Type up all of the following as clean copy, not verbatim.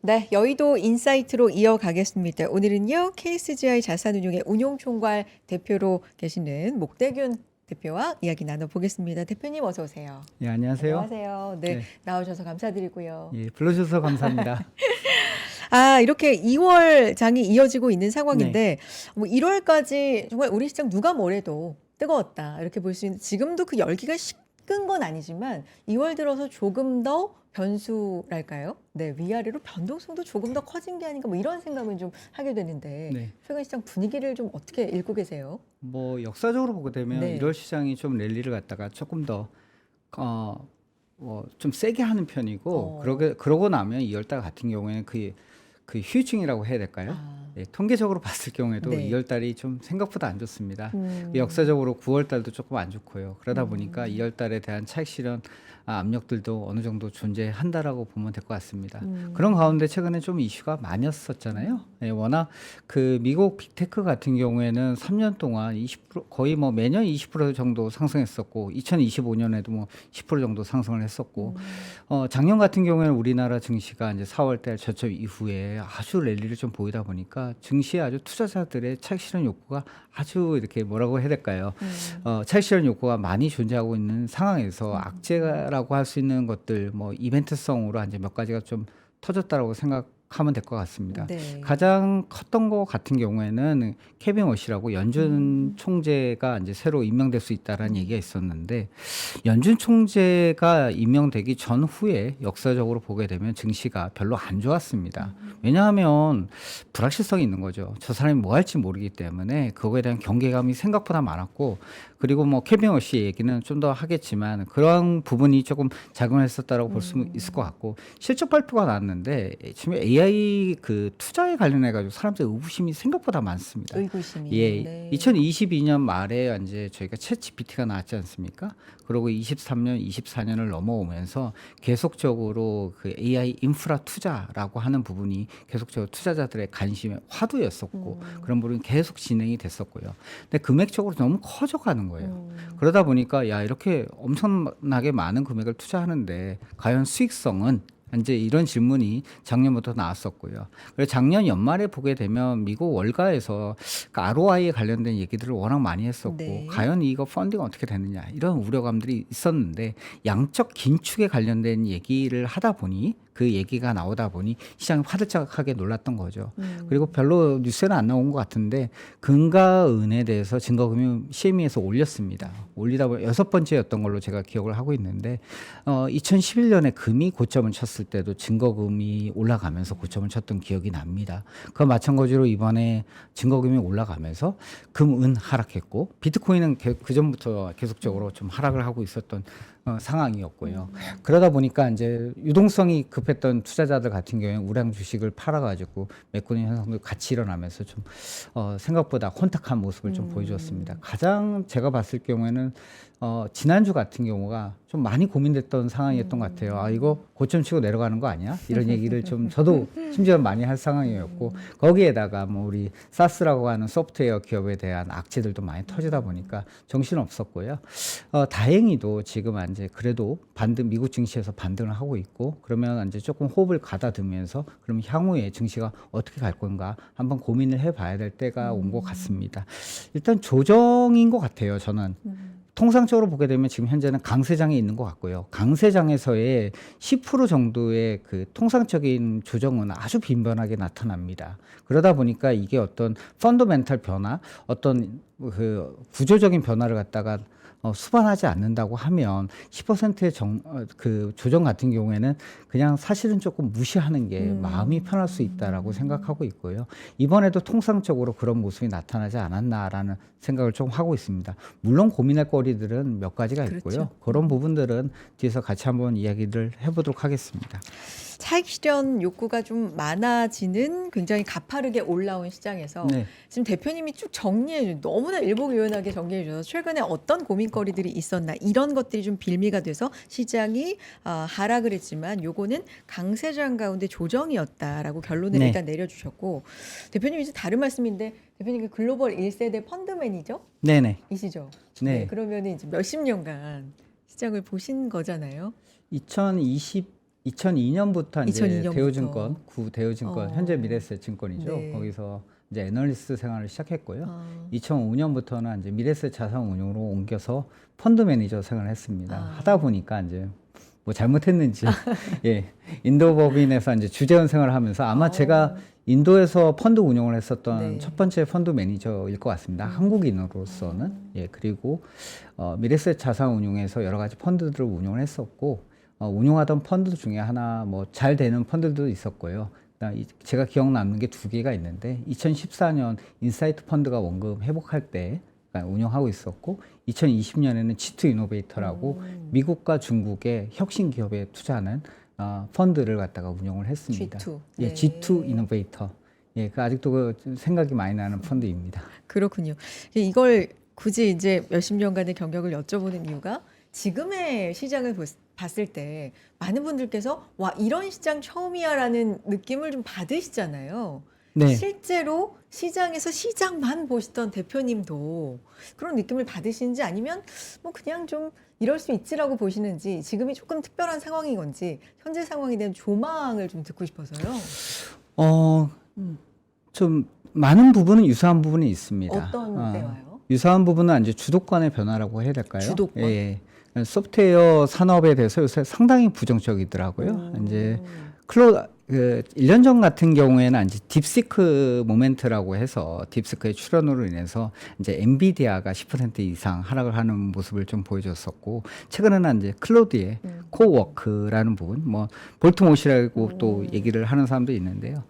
네, 여의도 인사이트로 이어가겠습니다. 오늘은요, KSGI 자산운용의 운용총괄 대표로 계시는 목대균 대표와 이야기 나눠보겠습니다. 대표님 어서 오세요. 예, 안녕하세요. 안녕하세요. 네, 네. 나오셔서 감사드리고요. 예, 불러주셔서 감사합니다. 이렇게 2월 장이 이어지고 있는 네. 상황인데, 뭐 1월까지 정말 우리 시장 누가 뭐래도 뜨거웠다. 이렇게 볼 수 있는, 지금도 그 열기가 식은 건 아니지만, 2월 들어서 조금 더 변수랄까요? 네, 위아래로 변동성도 조금 더 커진 게 아닌가, 뭐 이런 생각은 좀 하게 되는데, 네. 최근 시장 분위기를 좀 어떻게 읽고 계세요? 뭐 역사적으로 보게 되면 네. 1월 시장이 좀 랠리를 갖다가 조금 더 좀 세게 하는 편이고 그러고 나면 2월 달 같은 경우에는 그 휴유증이라고 해야 될까요? 네, 통계적으로 봤을 경우에도 네. 2월 달이 좀 생각보다 안 좋습니다. 음. 역사적으로 9월 달도 조금 안 좋고요. 그러다 보니까 2월 달에 대한 차익 실현 압력들도 어느 정도 존재한다라고 보면 될 것 같습니다. 그런 가운데 최근에 좀 이슈가 많았었잖아요. 예, 워낙 그 미국 빅테크 같은 경우에는 3년 동안 20% 거의 뭐 매년 20% 정도 상승했었고 2025년에도 뭐 10% 정도 상승을 했었고 작년 같은 경우에는 우리나라 증시가 이제 4월 달 저점 이후에 아주 랠리를 좀 보이다 보니까 증시에 아주 투자자들의 차익 실현 욕구가 아주 이렇게 뭐라고 해야 될까요? 차익 실현 욕구가 많이 존재하고 있는 상황에서 악재라고 할 수 있는 것들 뭐 이벤트성으로 이제 몇 가지가 좀 터졌다라고 생각하면 될 것 같습니다. 네. 가장 컸던 것 같은 경우에는 케빈 워시라고 연준 총재가 이제 새로 임명될 수 있다라는 얘기가 있었는데 연준 총재가 임명되기 전후에 역사적으로 보게 되면 증시가 별로 안 좋았습니다. 왜냐하면 불확실성이 있는 거죠. 저 사람이 뭐 할지 모르기 때문에 그거에 대한 경계감이 생각보다 많았고 그리고 뭐 케빈 워시 얘기는 좀 더 하겠지만 그런 부분이 조금 작용을 했었다라고 볼 수 있을 것 같고 실적 발표가 나왔는데 지금 AI 그 투자에 관련해 가지고 사람들의 의구심이 생각보다 많습니다. 의구심이. 예, 네. 2022년 말에 이제 저희가 챗 GPT가 나왔지 않습니까? 그리고 23년, 24년을 넘어오면서 계속적으로 그 AI 인프라 투자라고 하는 부분이 계속적으로 투자자들의 관심의 화두였었고 그런 부분이 계속 진행이 됐었고요. 근데 금액적으로 너무 커져가는 거예요. 그러다 보니까 야 이렇게 엄청나게 많은 금액을 투자하는데 과연 수익성은 이제 이런 질문이 작년부터 나왔었고요. 그래서 작년 연말에 보게 되면 미국 월가에서 그 ROI에 관련된 얘기들을 워낙 많이 했었고 네. 과연 이거 펀딩 어떻게 되느냐 이런 우려감들이 있었는데 양적 긴축에 관련된 얘기를 하다 보니 그 얘기가 나오다 보니 시장이 화들짝하게 놀랐던 거죠. 그리고 별로 뉴스에는 안 나온 것 같은데 금과 은에 대해서 증거금융 CME에서 올렸습니다. 올리다 보니 6번째였던 걸로 제가 기억을 하고 있는데 2011년에 금이 고점을 쳤을 때도 증거금이 올라가면서 고점을 쳤던 기억이 납니다. 그와 마찬가지로 이번에 증거금이 올라가면서 금, 은 하락했고 비트코인은 그 전부터 계속적으로 좀 하락을 하고 있었던 상황이었고요. 그러다 보니까 이제 유동성이 급했던 투자자들 같은 경우에 우량 주식을 팔아가지고 메꾸는 현상도 같이 일어나면서 좀 생각보다 혼탁한 모습을 좀 보여주었습니다. 가장 제가 봤을 경우에는 지난주 같은 경우가 좀 많이 고민됐던 상황이었던 것 같아요. 아 이거 고점 치고 내려가는 거 아니야? 이런 얘기를 좀 저도 심지어 많이 할 상황이었고 거기에다가 뭐 우리 사스라고 하는 소프트웨어 기업에 대한 악재들도 많이 터지다 보니까 정신 없었고요. 다행히도 지금 이제 그래도 미국 증시에서 반등을 하고 있고 그러면 이제 조금 호흡을 가다두면서 그럼 향후에 증시가 어떻게 갈 건가 한번 고민을 해봐야 될 때가 온 것 같습니다. 일단 조정인 것 같아요. 저는. 통상적으로 보게 되면 지금 현재는 강세장에 있는 것 같고요. 강세장에서의 10% 정도의 그 통상적인 조정은 아주 빈번하게 나타납니다. 그러다 보니까 이게 어떤 펀더멘탈 변화, 어떤 그 구조적인 변화를 갖다가 수반하지 않는다고 하면 10%의 그 조정 같은 경우에는 그냥 사실은 조금 무시하는 게 마음이 편할 수 있다라고 생각하고 있고요. 이번에도 통상적으로 그런 모습이 나타나지 않았나라는 생각을 좀 하고 있습니다. 물론 고민할 거리들은 몇 가지가 있고요. 그렇죠. 그런 부분들은 뒤에서 같이 한번 이야기를 해보도록 하겠습니다. 차익 실현 욕구가 좀 많아지는 굉장히 가파르게 올라온 시장에서 네. 지금 대표님이 쭉 정리해 너무나 일목요연하게 정리해 주셔서 최근에 어떤 고민거리들이 있었나 이런 것들이 좀 빌미가 돼서 시장이 하락을 했지만 요거는 강세장 가운데 조정이었다라고 결론을 네. 일단 내려주셨고 대표님 이제 다른 말씀인데 대표님 글로벌 1세대 펀드 네네. 매니저이시죠? 네. 그러면 이제 몇십 년간 시장을 보신 거잖아요. 2020 2002년부터 이제 2002년부터. 대우증권, 구 대우증권, 어. 현재 미래에셋증권이죠. 네. 거기서 이제 애널리스트 생활을 시작했고요. 아. 2005년부터는 이제 미래에셋 자산운용으로 옮겨서 펀드 매니저 생활을 했습니다. 아. 하다 보니까 이제 뭐 잘못했는지 예, 인도 법인에서 이제 주재원 생활을 하면서 아마 제가 인도에서 펀드 운용을 했었던 네. 첫 번째 펀드 매니저일 것 같습니다. 한국인으로서는. 예, 그리고 미래에셋 자산운용에서 여러 가지 펀드들을 운용을 했었고 운용하던 펀드 중에 하나 뭐 잘 되는 펀드도 있었고요. 그다음 제가 기억 남는 게 두 개가 있는데 2014년 인사이트 펀드가 원금 회복할 때 운영하고 있었고 2020년에는 G2 이노베이터라고 미국과 중국의 혁신 기업에 투자하는 펀드를 갖다가 운영을 했습니다. G2. 예, 네. G2 이노베이터. 예, 그 아직도 그 생각이 많이 나는 펀드입니다. 그렇군요. 이걸 굳이 이제 몇십 년간의 경력을 여쭤보는 이유가 지금의 시장을 봤을 때 많은 분들께서 와, 이런 시장 처음이야라는 느낌을 좀 받으시잖아요. 네. 실제로 시장에서 시장만 보시던 대표님도 그런 느낌을 받으시는지 아니면 뭐 그냥 좀 이럴 수 있지라고 보시는지 지금이 조금 특별한 상황인 건지 현재 상황에 대한 조망을 좀 듣고 싶어서요. 좀 많은 부분은 유사한 부분이 있습니다. 어떤 때와요? 유사한 부분은 이제 주도권의 변화라고 해야 될까요? 주도권? 예. 소프트웨어 산업에 대해서 요새 상당히 부정적이더라고요. 이제 클로 1년 전 같은 경우에는 이제 딥시크 모멘트라고 해서 딥시크의 출현으로 인해서 이제 엔비디아가 10% 이상 하락을 하는 모습을 좀 보여줬었고 최근에는 이제 클로드의 코워크라는 부분, 뭐 볼트모시라고 또 얘기를 하는 사람도 있는데요.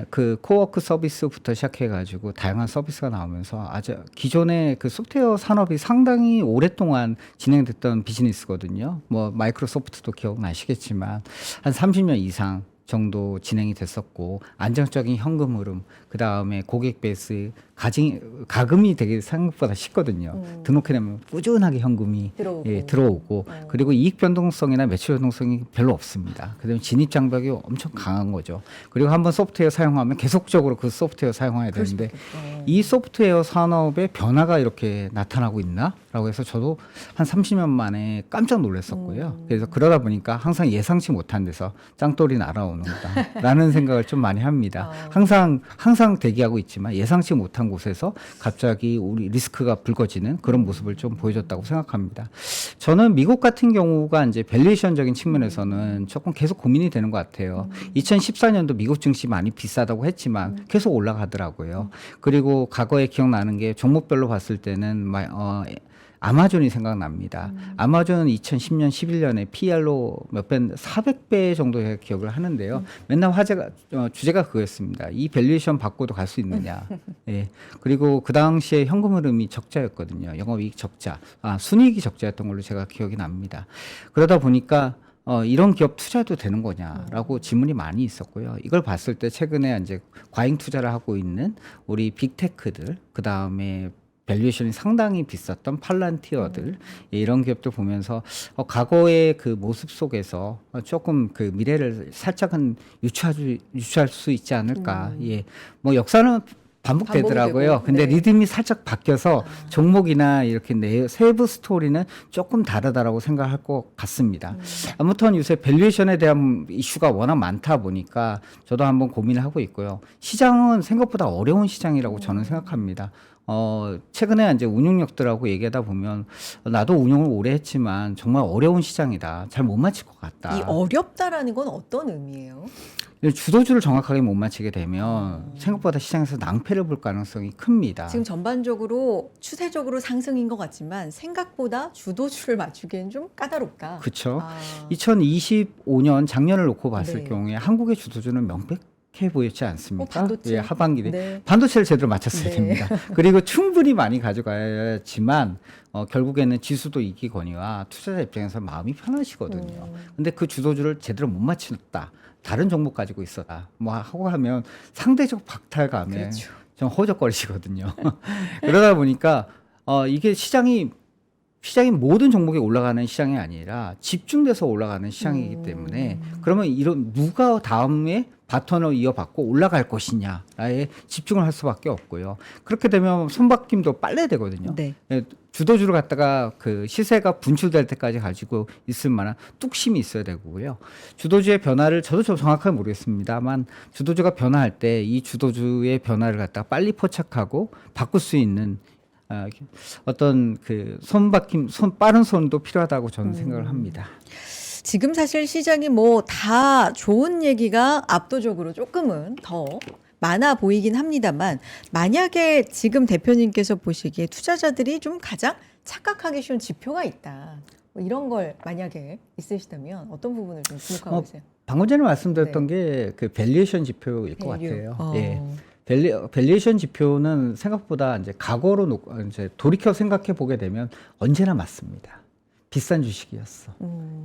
그 코워크 서비스부터 시작해가지고 다양한 서비스가 나오면서 아주 기존의 그 소프트웨어 산업이 상당히 오랫동안 진행됐던 비즈니스거든요. 뭐 마이크로소프트도 기억나시겠지만 한 30년 이상 정도 진행이 됐었고 안정적인 현금 흐름 그 다음에 고객 베이스 가금이 되게 생각보다 쉽거든요. 등록해놓으면 꾸준하게 현금이 들어오고 그리고 이익 변동성이나 매출 변동성이 별로 없습니다. 그다음에 진입 장벽이 엄청 강한 거죠. 그리고 한번 소프트웨어 사용하면 계속적으로 그 소프트웨어 사용해야 되는데 이 소프트웨어 산업의 변화가 이렇게 나타나고 있나라고 해서 저도 한 30년 만에 깜짝 놀랐었고요. 그래서 그러다 보니까 항상 예상치 못한 데서 짱돌이 날아오는구나라는 생각을 좀 많이 합니다. 항상 대기하고 있지만 예상치 못한 곳에서 갑자기 우리 리스크가 불거지는 그런 모습을 좀 보여줬다고 생각합니다. 저는 미국 같은 경우가 이제 밸류에이션적인 측면에서는 조금 계속 고민이 되는 것 같아요. 2014년도 미국 증시 많이 비싸다고 했지만 계속 올라가더라고요. 그리고 과거에 기억나는 게 종목별로 봤을 때는 아마존이 생각납니다. 아마존은 2010년, 11년에 PR로 몇 배, 400배 정도의 기억을 하는데요. 맨날 주제가 그거였습니다. 이 밸류에이션 받고도 갈 수 있느냐. 예. 그리고 그 당시에 현금 흐름이 적자였거든요. 영업이익 적자, 순이익이 적자였던 걸로 제가 기억이 납니다. 그러다 보니까 이런 기업 투자해도 되는 거냐라고 질문이 많이 있었고요. 이걸 봤을 때 최근에 이제 과잉 투자를 하고 있는 우리 빅테크들, 그 다음에 밸류에이션이 상당히 비쌌던 팔란티어들 이런 기업들 보면서 과거의 그 모습 속에서 조금 그 미래를 살짝은 유추할 수 있지 않을까. 예, 뭐 역사는 반복되더라고요. 근데 네. 리듬이 살짝 바뀌어서 종목이나 이렇게 세부 스토리는 조금 다르다라고 생각할 것 같습니다. 아무튼 요새 밸류에이션에 대한 이슈가 워낙 많다 보니까 저도 한번 고민을 하고 있고요. 시장은 생각보다 어려운 시장이라고 저는 생각합니다. 최근에 이제 운용력들하고 얘기하다 보면 나도 운용을 오래 했지만 정말 어려운 시장이다. 잘 못 맞힐 것 같다. 이 어렵다라는 건 어떤 의미예요? 주도주를 정확하게 못 맞히게 되면 생각보다 시장에서 낭패를 볼 가능성이 큽니다. 지금 전반적으로 추세적으로 상승인 것 같지만 생각보다 주도주를 맞추기엔 좀 까다롭다. 그렇죠. 2025년 작년을 놓고 봤을 네. 경우에 한국의 주도주는 명백해 보였지 않습니까? 반도체. 예, 하반기에 네. 반도체를 제대로 맞췄어야 네. 됩니다. 그리고 충분히 많이 가져가야지만 결국에는 지수도 이기거니와 투자자 입장에서 마음이 편하시거든요. 근데 그 주도주를 제대로 못 맞췄다. 다른 종목 가지고 있었다. 뭐 하고 하면 상대적 박탈감에 그렇죠. 좀 허우적거리시거든요. 그러다 보니까 이게 시장이 시장이 모든 종목이 올라가는 시장이 아니라 집중돼서 올라가는 시장이기 때문에 그러면 이런 누가 다음에 바톤을 이어받고 올라갈 것이냐에 집중을 할 수밖에 없고요. 그렇게 되면 손바뀜도 빨라야 되거든요. 네. 예, 주도주를 갖다가 그 시세가 분출될 때까지 가지고 있을 만한 뚝심이 있어야 되고요. 주도주의 변화를 저도 정확하게 모르겠습니다만 주도주가 변화할 때 이 주도주의 변화를 갖다가 빨리 포착하고 바꿀 수 있는 어떤 그 빠른 손도 필요하다고 저는 생각을 합니다. 지금 사실 시장이 뭐 다 좋은 얘기가 압도적으로 조금은 더 많아 보이긴 합니다만 만약에 지금 대표님께서 보시기에 투자자들이 좀 가장 착각하기 쉬운 지표가 있다. 뭐 이런 걸 만약에 있으시다면 어떤 부분을 좀 주목하고 계세요? 방금 전에 말씀드렸던 게 그 밸류에이션 지표일 것 밸류. 같아요. 예. 밸류에이션 지표는 생각보다 이제 과거로 이제 돌이켜 생각해 보게 되면 언제나 맞습니다. 비싼 주식이었어.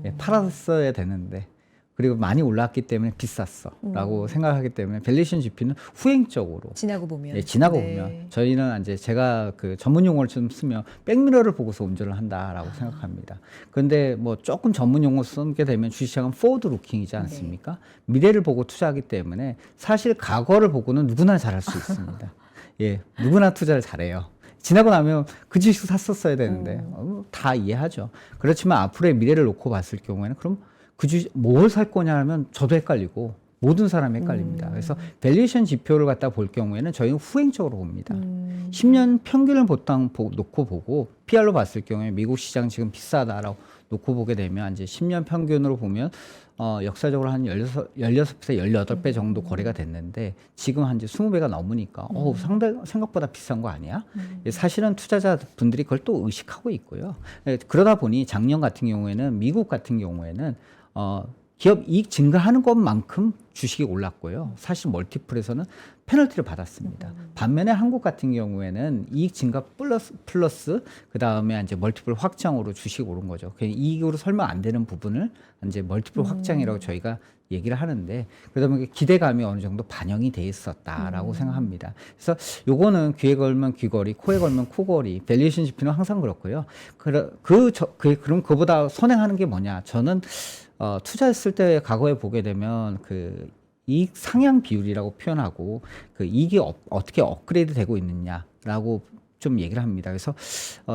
예, 팔았어야 되는데 그리고 많이 올랐기 때문에 비쌌어라고 생각하기 때문에 밸류에이션 지표는 후행적으로 지나고 보면. 예, 지나고 네. 보면 저희는 이제 제가 그 전문 용어를 좀 쓰면 백미러를 보고서 운전을 한다라고 생각합니다. 그런데 뭐 조금 전문 용어 쓰게 되면 주식시장은 포워드 루킹이지 않습니까? 미래를 보고 투자하기 때문에 사실 과거를 보고는 누구나 잘할 수 있습니다. 예, 누구나 투자를 잘해요. 지나고 나면 그 주식 샀었어야 되는데 다 이해하죠. 그렇지만 앞으로의 미래를 놓고 봤을 경우에는 그럼 그 주식 뭘 살 거냐 하면 저도 헷갈리고 모든 사람이 헷갈립니다. 그래서 밸류에이션 지표를 갖다 볼 경우에는 저희는 후행적으로 봅니다. 10년 평균을 보통 놓고 보고 PR로 봤을 경우에 미국 시장 지금 비싸다라고 놓고 보게 되면 이제 10년 평균으로 보면 역사적으로 한 16배, 18배 정도 거래가 됐는데 지금 한 이제 20배가 넘으니까 생각보다 비싼 거 아니야? 사실은 투자자분들이 그걸 또 의식하고 있고요. 그러다 보니 작년 같은 경우에는 미국 같은 경우에는 기업 이익 증가하는 것만큼 주식이 올랐고요. 사실 멀티플에서는 페널티를 받았습니다. 반면에 한국 같은 경우에는 이익 증가 플러스 그 다음에 이제 멀티플 확장으로 주식이 오른 거죠. 그냥 이익으로 설명 안 되는 부분을 이제 멀티플 확장이라고 저희가 얘기를 하는데 그러다 보니까 기대감이 어느 정도 반영이 돼 있었다라고 생각합니다. 그래서 요거는 귀에 걸면 귀걸이, 코에 걸면 코걸이, 밸류에이션 지표는 항상 그렇고요. 그럼 그보다 선행하는 게 뭐냐? 저는 투자했을 때 과거에 보게 되면 그 이익 상향 비율이라고 표현하고 그 이익이 어떻게 업그레이드 되고 있느냐라고 좀 얘기를 합니다. 그래서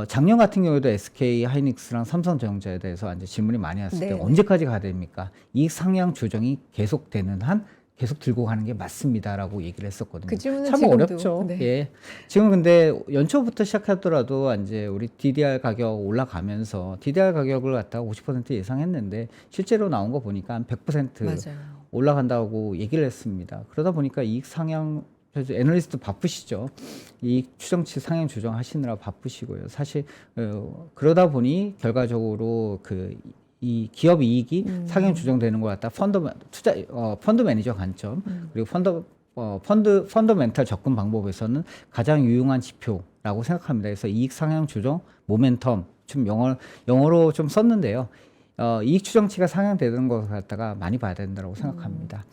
작년 같은 경우에도 SK 하이닉스랑 삼성전자에 대해서 이제 질문이 많이 왔을 때 네. 언제까지 가야 됩니까? 이익 상향 조정이 계속되는 한 계속 들고 가는 게 맞습니다라고 얘기를 했었거든요. 그 질문은 참 지금도, 어렵죠. 네. 예. 지금 근데 연초부터 시작하더라도 이제 우리 DDR 가격 올라가면서 DDR 가격을 갖다가 50% 예상했는데 실제로 나온 거 보니까 한 100% 맞아요. 올라간다고 얘기를 했습니다. 그러다 보니까 이익 상향 애널리스트 바쁘시죠. 이익 추정치 상향 조정하시느라 바쁘시고요. 사실 그러다 보니 결과적으로 이 기업 이익이 상향 조정되는 것 같다. 펀드 매니저 관점 그리고 펀더멘탈 접근 방법에서는 가장 유용한 지표라고 생각합니다. 그래서 이익 상향 조정 모멘텀 좀 영어로 좀 썼는데요. 이익 추정치가 상향되는 것 갖다가 많이 봐야 된다고 생각합니다.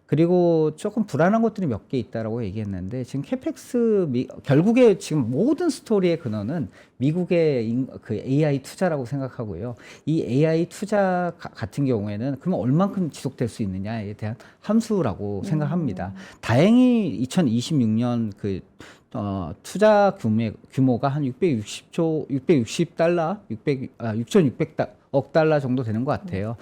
그리고 조금 불안한 것들이 몇 개 있다라고 얘기했는데 지금 캐펙스 결국에 지금 모든 스토리의 근원은 미국의 그 AI 투자라고 생각하고요. 이 AI 투자 같은 경우에는 그러면 얼만큼 지속될 수 있느냐에 대한 함수라고 생각합니다. 다행히 2026년 투자 규모가 한 6,600억 달러 정도 되는 것 같아요.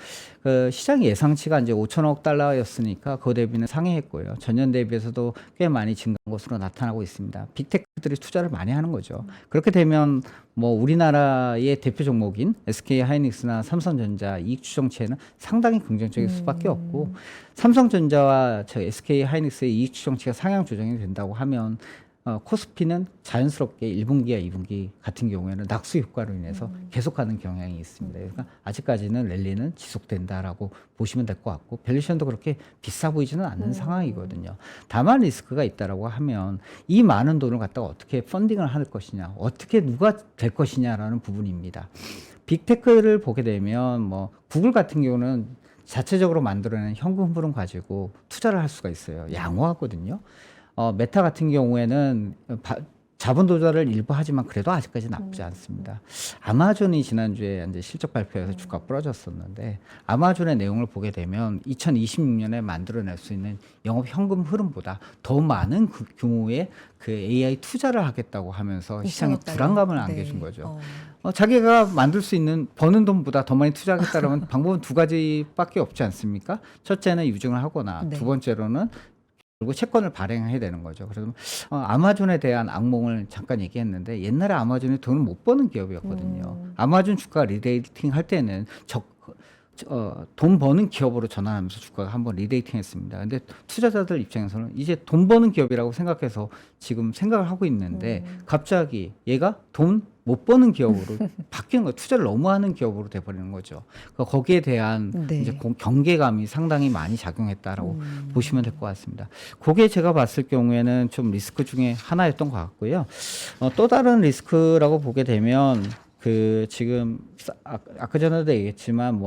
그 시장 예상치가 이제 5천억 달러였으니까 그 대비는 상회했고요. 전년 대비해서도 꽤 많이 증가한 것으로 나타나고 있습니다. 빅테크들이 투자를 많이 하는 거죠. 그렇게 되면 뭐 우리나라의 대표 종목인 SK 하이닉스나 삼성전자 이익 추정치에는 상당히 긍정적일 수밖에 없고 삼성전자와 SK 하이닉스의 이익 추정치가 상향 조정이 된다고 하면 코스피는 자연스럽게 1분기와 2분기 같은 경우에는 낙수 효과로 인해서 계속가는 경향이 있습니다. 그러니까 아직까지는 랠리는 지속된다라고 보시면 될 것 같고 밸류에이션도 그렇게 비싸 보이지는 않는 상황이거든요. 다만 리스크가 있다라고 하면 이 많은 돈을 갖다가 어떻게 펀딩을 할 것이냐, 어떻게 누가 될 것이냐라는 부분입니다. 빅테크를 보게 되면 뭐 구글 같은 경우는 자체적으로 만들어낸 현금 흐름 가지고 투자를 할 수가 있어요. 양호하거든요. 메타 같은 경우에는 자본 조달을 일부 하지만 그래도 아직까지 나쁘지 않습니다. 아마존이 지난주에 이제 실적 발표에서 주가 부러졌었는데 아마존의 내용을 보게 되면 2026년에 만들어낼 수 있는 영업 현금 흐름보다 더 많은 규모의 그 AI 투자를 하겠다고 하면서 시장에 2천억 달러. 불안감을 네. 안겨준 거죠. 어. 자기가 만들 수 있는 버는 돈보다 더 많이 투자하겠다라면 방법은 두 가지밖에 없지 않습니까? 첫째는 유증을 하거나 네. 두 번째로는 그리고 채권을 발행해야 되는 거죠. 그래서 아마존에 대한 악몽을 잠깐 얘기했는데 옛날에 아마존이 돈을 못 버는 기업이었거든요. 아마존 주가 리레이팅 할 때는 돈 버는 기업으로 전환하면서 주가가 한번 리레이팅 했습니다. 근데 투자자들 입장에서는 이제 돈 버는 기업이라고 생각해서 지금 생각을 하고 있는데 갑자기 얘가 돈 못 버는 기업으로 바뀌는 거예요. 투자를 너무 하는 기업으로 돼버리는 거죠. 그러니까 거기에 대한 네. 이제 경계감이 상당히 많이 작용했다라고 보시면 될 것 같습니다. 그게 제가 봤을 경우에는 좀 리스크 중에 하나였던 것 같고요. 또 다른 리스크라고 보게 되면 그 지금 아까 전에도 얘기했지만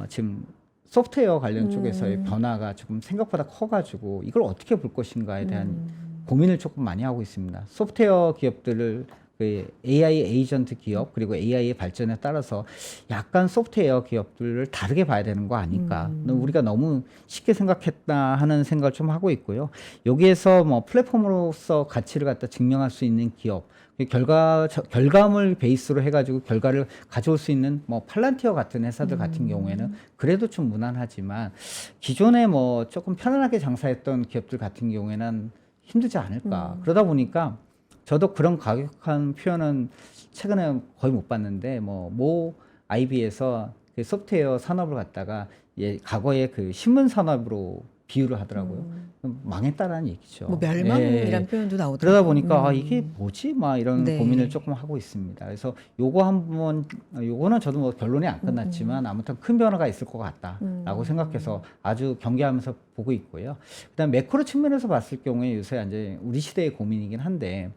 지금 소프트웨어 관련 쪽에서의 변화가 조금 생각보다 커가지고 이걸 어떻게 볼 것인가에 대한 고민을 조금 많이 하고 있습니다. 소프트웨어 기업들을 그 AI 에이전트 기업 그리고 AI의 발전에 따라서 약간 소프트웨어 기업들을 다르게 봐야 되는 거 아닐까. 우리가 너무 쉽게 생각했다 하는 생각을 좀 하고 있고요. 여기에서 플랫폼으로서 가치를 갖다 증명할 수 있는 기업, 결과물 베이스로 해가지고 결과를 가져올 수 있는 팔란티어 같은 회사들 같은 경우에는 그래도 좀 무난하지만 기존에 조금 편안하게 장사했던 기업들 같은 경우에는 힘들지 않을까. 그러다 보니까 저도 그런 과격한 표현은 최근에 거의 못 봤는데 모 IB에서 그 소프트웨어 산업을 갖다가 과거에 그 신문 산업으로 비유를 하더라고요. 망했다라는 얘기죠. 뭐 멸망이란 표현도 나오더라고요. 그러다 보니까 이게 뭐지? 이런 네. 고민을 조금 하고 있습니다. 그래서 요거는 저도 결론이 안 끝났지만 아무튼 큰 변화가 있을 것 같다라고 생각해서 아주 경계하면서 보고 있고요. 그다음 매크로 측면에서 봤을 경우에 요새 이제 우리 시대의 고민이긴 한데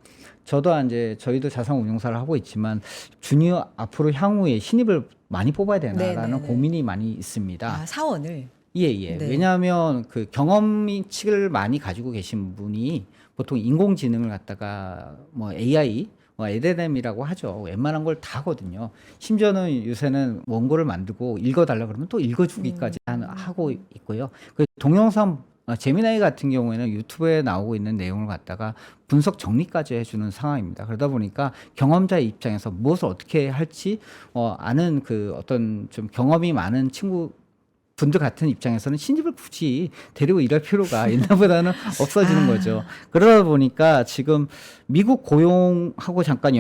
저희도 자산 운용사를 하고 있지만 주니어 앞으로 향후에 신입을 많이 뽑아야 되나라는 네네네. 고민이 많이 있습니다. 아, 사원을. 예. 네. 왜냐하면 그 경험치를 많이 가지고 계신 분이 보통 인공지능을 갖다가 AI, LLM이라고 하죠. 웬만한 걸 다 하거든요. 심지어는 요새는 원고를 만들고 읽어달라 그러면 또 읽어주기까지 하고 있고요. 그 동영상 제미나이 같은 경우에는 유튜브에 나오고 있는 내용을 갖다가 분석 정리까지 해주는 상황입니다. 그러다 보니까 경험자의 입장에서 무엇을 어떻게 할지 아는 그 어떤 좀 경험이 많은 분들 같은 입장에서는 신입을 굳이 데리고 일할 필요가 옛날보다는 없어지는 거죠. 그러다 보니까 지금 미국 고용하고 잠깐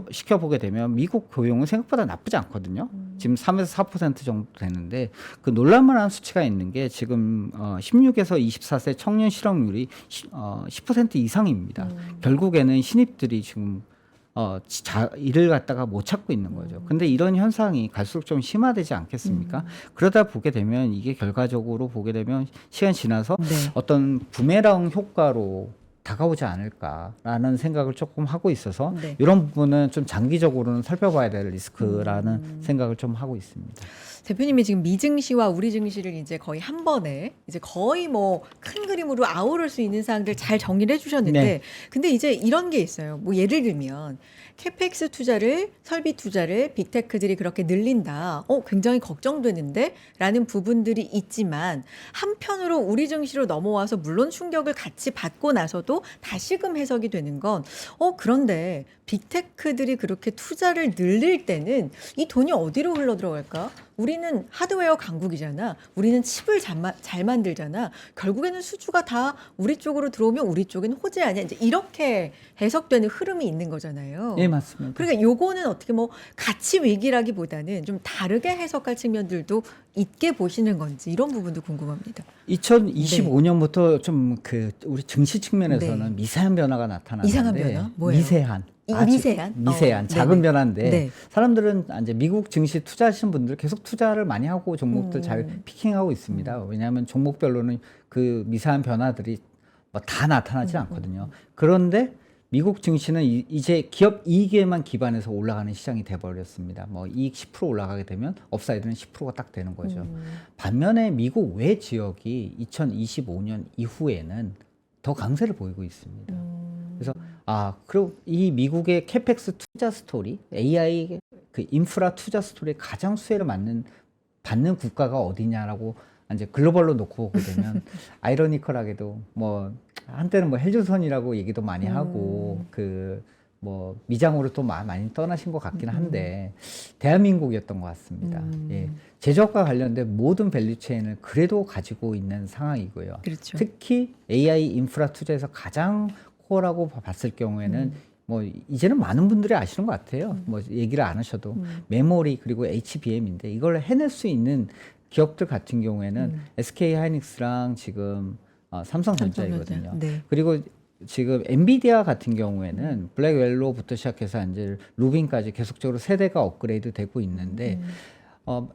시켜보게 되면 미국 고용은 생각보다 나쁘지 않거든요. 지금 3에서 4% 정도 되는데 그 놀랄만한 수치가 있는 게 지금 16에서 24세 청년 실업률이 10% 이상입니다. 결국에는 신입들이 지금 일을 갖다가 못 찾고 있는 거죠. 근데 이런 현상이 갈수록 좀 심화되지 않겠습니까? 그러다 보게 되면 이게 결과적으로 보게 되면 시간 지나서 네. 어떤 부메랑 효과로 다가오지 않을까라는 생각을 조금 하고 있어서 네. 이런 부분은 좀 장기적으로는 살펴봐야 될 리스크라는 생각을 좀 하고 있습니다. 대표님이 지금 미증시와 우리 증시를 이제 거의 한 번에 이제 거의 큰 그림으로 아우를 수 있는 사항들 잘 정리를 해주셨는데, 네. 근데 이제 이런 게 있어요. 예를 들면 캐펙스 투자를, 설비 투자를 빅테크들이 그렇게 늘린다. 굉장히 걱정되는데? 라는 부분들이 있지만 한편으로 우리 증시로 넘어와서 물론 충격을 같이 받고 나서도 다시금 해석이 되는 건 그런데 빅테크들이 그렇게 투자를 늘릴 때는 이 돈이 어디로 흘러 들어갈까? 우리는 하드웨어 강국이잖아. 우리는 칩을 잘 만들잖아. 결국에는 수주가 다 우리 쪽으로 들어오면 우리 쪽에는 호재 아니야. 이제 이렇게 해석되는 흐름이 있는 거잖아요. 네, 맞습니다. 그러니까 요거는 어떻게 가치 위기라기보다는 좀 다르게 해석할 측면들도 있게 보시는 건지 이런 부분도 궁금합니다. 2025년부터 좀 우리 증시 측면에서는 네. 미세한 변화가 나타나는데 이상한 변화? 뭐예요? 미세한. 미세한? 미세한 작은 네네. 변화인데 네. 사람들은 이제 미국 증시 투자하시는 분들 계속 투자를 많이 하고 종목들 잘 피킹하고 있습니다. 왜냐하면 종목별로는 그 미세한 변화들이 다 나타나지 않거든요. 그런데 미국 증시는 이제 기업 이익에만 기반해서 올라가는 시장이 돼버렸습니다. 이익 10% 올라가게 되면 업사이드는 10%가 딱 되는 거죠. 반면에 미국 외 지역이 2025년 이후에는 더 강세를 보이고 있습니다. 그래서 그리고 이 미국의 캐펙스 투자 스토리, AI 그 인프라 투자 스토리에 가장 수혜를 받는 국가가 어디냐라고 이제 글로벌로 놓고 보게 되면 아이러니컬하게도 뭐 한때는 뭐 헬조선이라고 얘기도 많이 하고 그 뭐 미장으로 또 많이 떠나신 것 같긴 한데 대한민국이었던 것 같습니다. 예. 제조업과 관련된 모든 밸류체인을 그래도 가지고 있는 상황이고요. 그렇죠. 특히 AI 인프라 투자에서 가장 코어라고 봤을 경우에는 뭐 이제는 많은 분들이 아시는 것 같아요. 뭐 얘기를 안 하셔도 메모리 그리고 HBM인데 이걸 해낼 수 있는 기업들 같은 경우에는 SK 하이닉스랑 지금 삼성전자이거든요. 네. 그리고 지금 엔비디아 같은 경우에는 블랙웰로부터 시작해서 이제 루빈까지 계속적으로 세대가 업그레이드 되고 있는데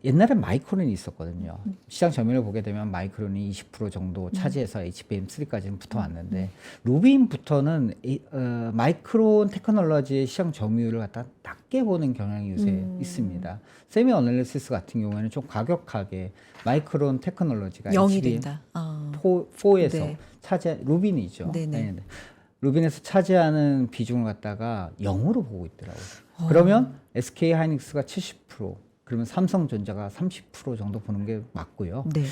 옛날에 마이크론이 있었거든요. 시장 점유율을 보게 되면 마이크론이 20% 정도 차지해서 HBM3까지는 붙어왔는데 루빈부터는 마이크론 테크놀로지의 시장 점유율을 갖다 낮게 보는 경향이 요새 있습니다. 세미 어널리시스 같은 경우에는 좀 과격하게 마이크론 테크놀로지가 0이 된다. 4에서 네. 루빈이죠. 네네. 네. 루빈에서 차지하는 비중을 갖다가 0으로 보고 있더라고요. 그러면 SK 하이닉스가 70%, 그러면 삼성전자가 30% 정도 보는 게 맞고요. 네.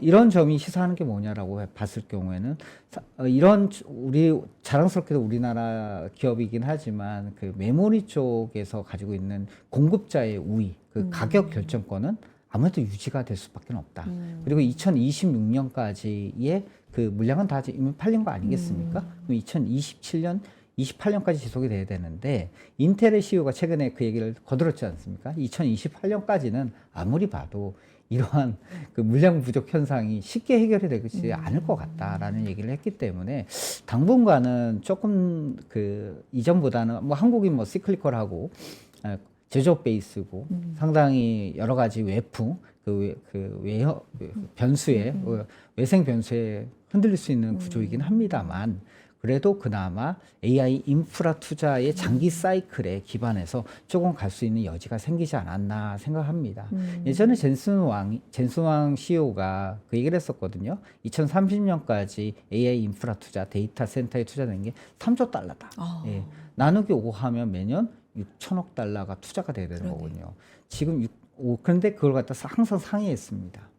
이런 점이 시사하는 게 뭐냐라고 봤을 경우에는 이런 우리 자랑스럽게도 우리나라 기업이긴 하지만 그 메모리 쪽에서 가지고 있는 공급자의 우위, 그 가격 결정권은 아무래도 유지가 될 수밖에 없다. 그리고 2026년까지의 그 물량은 다 이미 팔린 거 아니겠습니까? 그럼 2027년, 28년까지 지속이 돼야 되는데 인텔의 CEO가 최근에 그 얘기를 거들었지 않습니까? 2028년까지는 아무리 봐도 이러한 그 물량 부족 현상이 쉽게 해결이 되지 않을 것 같다라는 얘기를 했기 때문에 당분간은 조금 그 이전보다는 뭐 한국이 뭐 시클리컬하고 제조업 베이스고 상당히 여러 가지 외풍, 변수에 외생 변수에 흔들릴 수 있는 구조이긴 합니다만 그래도 그나마 AI 인프라 투자의 장기 사이클에 기반해서 조금 갈 수 있는 여지가 생기지 않았나 생각합니다. 예전에 젠슨 왕 CEO가 그 얘기를 했었거든요. 2030년까지 AI 인프라 투자, 데이터 센터에 투자되는 게 3조 달러다. 예. 나누기 5 하면 매년 6천억 달러가 투자가 돼야 되는 거군요. 지금 그런데 그걸 갖다 항상 상회했습니다.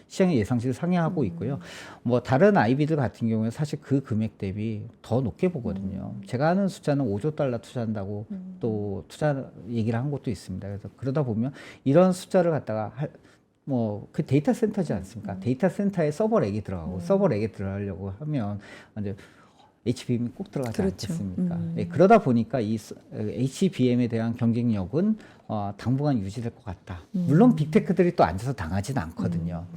시장의 예상치를 상회하고 있고요. 뭐 다른 IB들 같은 경우에 사실 그 금액 대비 더 높게 보거든요. 제가 아는 숫자는 5조 달러 투자한다고 또 투자 얘기를 한 것도 있습니다. 그래서 그러다 보면 이런 숫자를 갖다가 뭐 그 데이터 센터지 않습니까? 데이터 센터에 서버렉이 들어가고 서버렉에 들어가려고 하면 이제 HBM이 꼭 들어가지 그렇죠. 않겠습니까? 예, 그러다 보니까 이 HBM에 대한 경쟁력은 당분간 유지될 것 같다. 물론 빅테크들이 또 앉아서 당하지는 않거든요.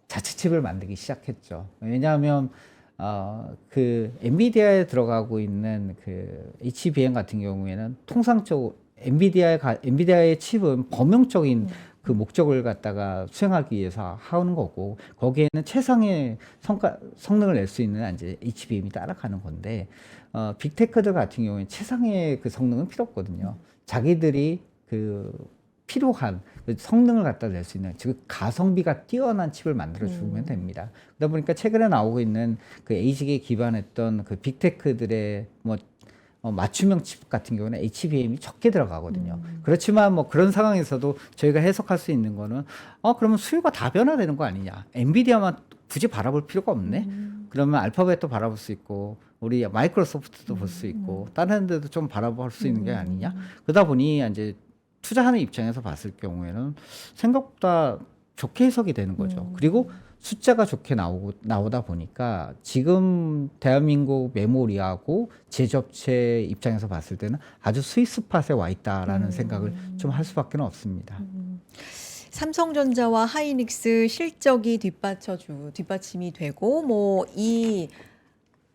자체 칩을 만들기 시작했죠. 왜냐하면 그 엔비디아에 들어가고 있는 그 HBM 같은 경우에는 통상적으로 엔비디아의 칩은 범용적인 그 목적을 갖다가 수행하기 위해서 하는 거고 거기에는 최상의 성능을 낼 수 있는 이제 HBM이 따라가는 건데 빅테크들 같은 경우에 최상의 그 성능은 필요 없거든요. 자기들이 그 필요한 그 성능을 갖다 낼 수 있는 즉 가성비가 뛰어난 칩을 만들어 주면 됩니다. 그러다 보니까 최근에 나오고 있는 그 에이직에 기반했던 그 빅테크들의 뭐 맞춤형 칩 같은 경우는 HBM이 적게 들어가거든요. 그렇지만 뭐 그런 상황에서도 저희가 해석할 수 있는 거는 그러면 수요가 다 변화되는 거 아니냐. 엔비디아만 굳이 바라볼 필요가 없네. 그러면 알파벳도 바라볼 수 있고 우리 마이크로소프트도 볼 수 있고 다른 데도 좀 바라볼 수 있는 게 아니냐. 그러다 보니 이제 투자하는 입장에서 봤을 경우에는 생각보다 좋게 해석이 되는 거죠. 그리고 숫자가 좋게 나오다 보니까 지금 대한민국 메모리하고 제조업체 입장에서 봤을 때는 아주 스위스팟에 와 있다라는 생각을 좀 할 수밖에 없습니다. 삼성전자와 하이닉스 실적이 뒷받침이 되고 뭐 이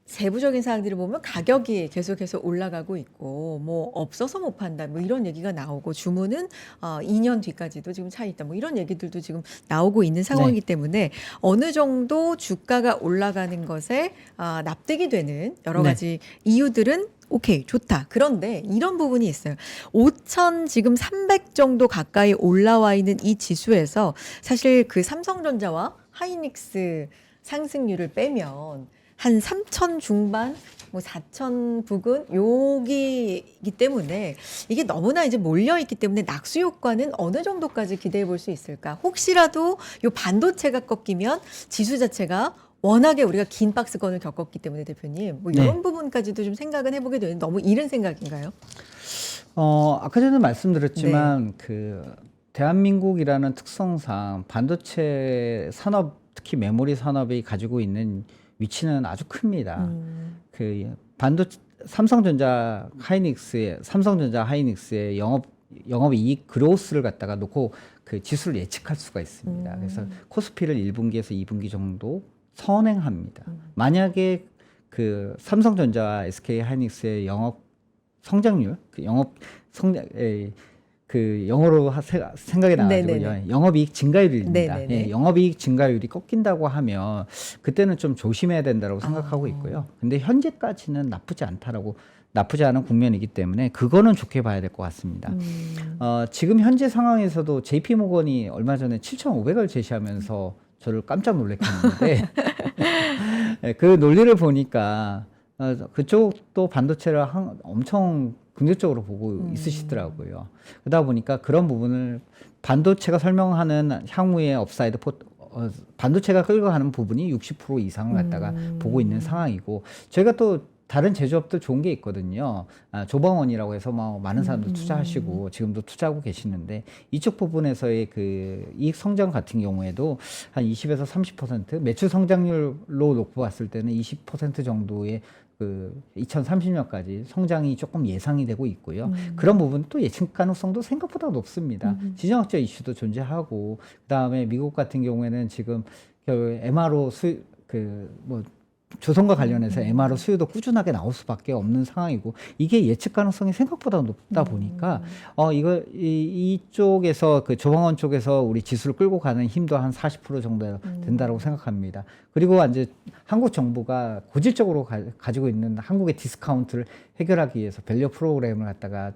세부적인 사항들을 보면 가격이 계속해서 올라가고 있고 뭐 없어서 못 판다 뭐 이런 얘기가 나오고 주문은 2년 뒤까지도 지금 차 있다 뭐 이런 얘기들도 지금 나오고 있는 상황이기 때문에 어느 정도 주가가 올라가는 것에 납득이 되는 여러 가지 이유들은 오케이 좋다. 그런데 이런 부분이 있어요. 5,000 지금 300 정도 가까이 올라와 있는 이 지수에서 사실 그 삼성전자와 하이닉스 상승률을 빼면 한 3천 중반, 뭐 4천 부근 여기이기 때문에 이게 너무나 이제 몰려 있기 때문에 낙수 효과는 어느 정도까지 기대해 볼 수 있을까? 혹시라도 요 반도체가 꺾이면 지수 자체가 워낙에 우리가 긴 박스권을 겪었기 때문에 대표님 뭐 이런 네. 부분까지도 좀 생각은 해보게 되는 너무 이른 생각인가요? 아까 전에 말씀드렸지만 그 대한민국이라는 특성상 반도체 산업, 특히 메모리 산업이 가지고 있는 위치는 아주 큽니다. 그 삼성전자 하이닉스의 영업이익 그로스를 갖다가 놓고 그 지수를 예측할 수가 있습니다. 그래서 코스피를 1분기에서 2분기 정도 선행합니다. 만약에 그 삼성전자와 SK 하이닉스의 영업 성장률, 그 영어로 생각이 나가지고요. 네네네. 영업이익 증가율입니다. 네네네. 예, 영업이익 증가율이 꺾인다고 하면 그때는 좀 조심해야 된다고 생각하고 있고요. 근데 현재까지는 나쁘지 않은 국면이기 때문에 그거는 좋게 봐야 될 것 같습니다. 지금 현재 상황에서도 JP모건이 얼마 전에 7,500을 제시하면서 저를 깜짝 놀랐겠는데 그 논리를 보니까 그쪽도 반도체를 엄청 긍정적으로 보고 있으시더라고요. 그러다 보니까 그런 부분을 반도체가 설명하는 향후의 업사이드 반도체가 끌고 가는 부분이 60% 이상을 갖다가 보고 있는 상황이고 저희가 또 다른 제조업들 좋은 게 있거든요. 조방원이라고 해서 뭐 많은 사람들 투자하시고 지금도 투자하고 계시는데 이쪽 부분에서의 그 이익 성장 같은 경우에도 한 20에서 30% 매출 성장률로 놓고 봤을 때는 20% 정도의 그 2030년까지 성장이 조금 예상이 되고 있고요. 그런 부분 또 예측 가능성도 생각보다 높습니다. 지정학적 이슈도 존재하고 그다음에 미국 같은 경우에는 지금 MRO 조선과 관련해서 MRO 수요도 꾸준하게 나올 수밖에 없는 상황이고 이게 예측 가능성이 생각보다 높다 보니까 이쪽에서 그 조방원 쪽에서 우리 지수를 끌고 가는 힘도 한 40% 정도 된다고 생각합니다. 그리고 이제 한국 정부가 고질적으로 가지고 있는 한국의 디스카운트를 해결하기 위해서 밸류 프로그램을 갖다가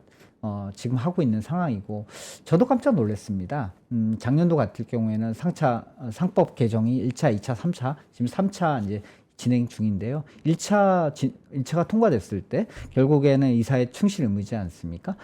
지금 하고 있는 상황이고 저도 깜짝 놀랐습니다. 작년도 같을 경우에는 상법 개정이 1차, 2차, 3차 지금 3차 이제 진행 중인데요. 1차가 통과됐을 때 결국에는 이사의 충실 의무지 않습니까?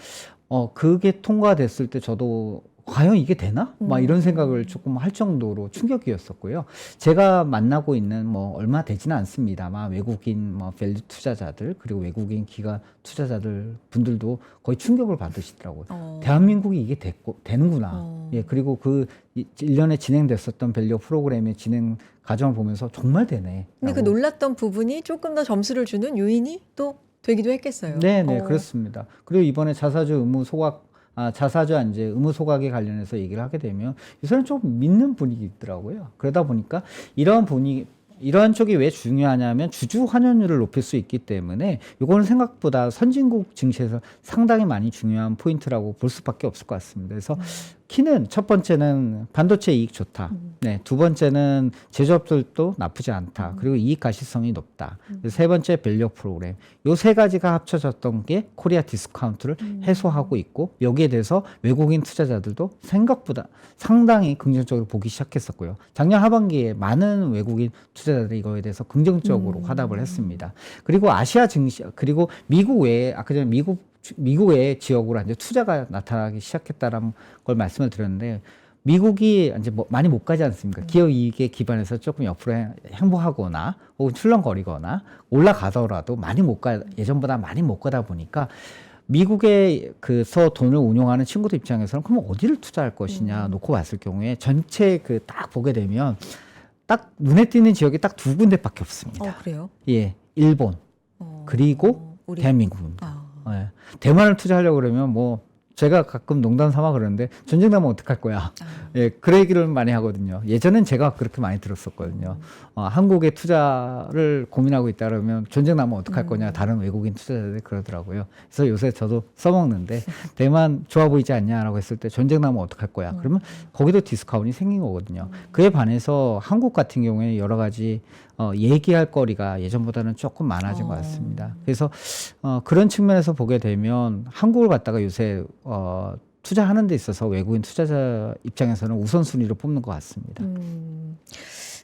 그게 통과됐을 때 저도 과연 이게 되나? 막 이런 생각을 조금 할 정도로 충격이었었고요. 제가 만나고 있는 뭐 얼마 되지는 않습니다만 외국인 뭐 밸류 투자자들 그리고 외국인 기관 투자자들 분들도 거의 충격을 받으시더라고요. 대한민국이 이게 되는구나. 예, 그리고 그 1년에 진행됐었던 밸류 프로그램의 진행 과정을 보면서 정말 되네. 근데 그 놀랐던 부분이 조금 더 점수를 주는 요인이 또 되기도 했겠어요. 네, 그렇습니다. 그리고 이번에 자사주 의무 이제 의무 소각에 관련해서 얘기를 하게 되면 요새는 좀 믿는 분위기 있더라고요. 그러다 보니까 이러한 쪽이 왜 중요하냐면 주주 환원율을 높일 수 있기 때문에 이거는 생각보다 선진국 증시에서 상당히 많이 중요한 포인트라고 볼 수밖에 없을 것 같습니다. 그래서 키는 첫 번째는 반도체 이익 좋다. 네, 두 번째는 제조업들도 나쁘지 않다. 그리고 이익 가시성이 높다. 세 번째 밸류 프로그램. 요 세 가지가 합쳐졌던 게 코리아 디스카운트를 해소하고 있고 여기에 대해서 외국인 투자자들도 생각보다 상당히 긍정적으로 보기 시작했었고요. 작년 하반기에 많은 외국인 투자자들이 이거에 대해서 긍정적으로 화답을 했습니다. 그리고 아시아 증시 그리고 미국 외에 아까 전에 미국의 지역으로 이제 투자가 나타나기 시작했다라는 걸 말씀을 드렸는데 미국이 이제 뭐 많이 못 가지 않습니까? 기업 이익에 기반해서 조금 옆으로 행보하거나 혹은 출렁거리거나 올라가더라도 예전보다 많이 못 가다 보니까 미국에서 돈을 운용하는 친구들 입장에서는 그럼 어디를 투자할 것이냐 놓고 봤을 경우에 전체 그 딱 보게 되면 딱 눈에 띄는 지역이 딱 두 군데밖에 없습니다. 그래요? 예, 일본 그리고 대한민국입니다. 예. 대만을 투자하려고 그러면 뭐 제가 가끔 농담 삼아 그러는데 전쟁 나면 어떡할 거야. 예, 그 얘기를 많이 하거든요. 예전엔 제가 그렇게 많이 들었었거든요. 한국에 투자를 고민하고 있다 그러면 전쟁 나면 어떡할 거냐. 다른 외국인 투자자들이 그러더라고요. 그래서 요새 저도 써먹는데 대만 좋아 보이지 않냐라고 했을 때 전쟁 나면 어떡할 거야. 그러면 거기도 디스카운트이 생긴 거거든요. 그에 반해서 한국 같은 경우에 여러 가지 얘기할 거리가 예전보다는 조금 많아진 것 같습니다. 그래서 그런 측면에서 보게 되면 한국을 갖다가 요새 투자하는 데 있어서 외국인 투자자 입장에서는 우선순위로 뽑는 것 같습니다.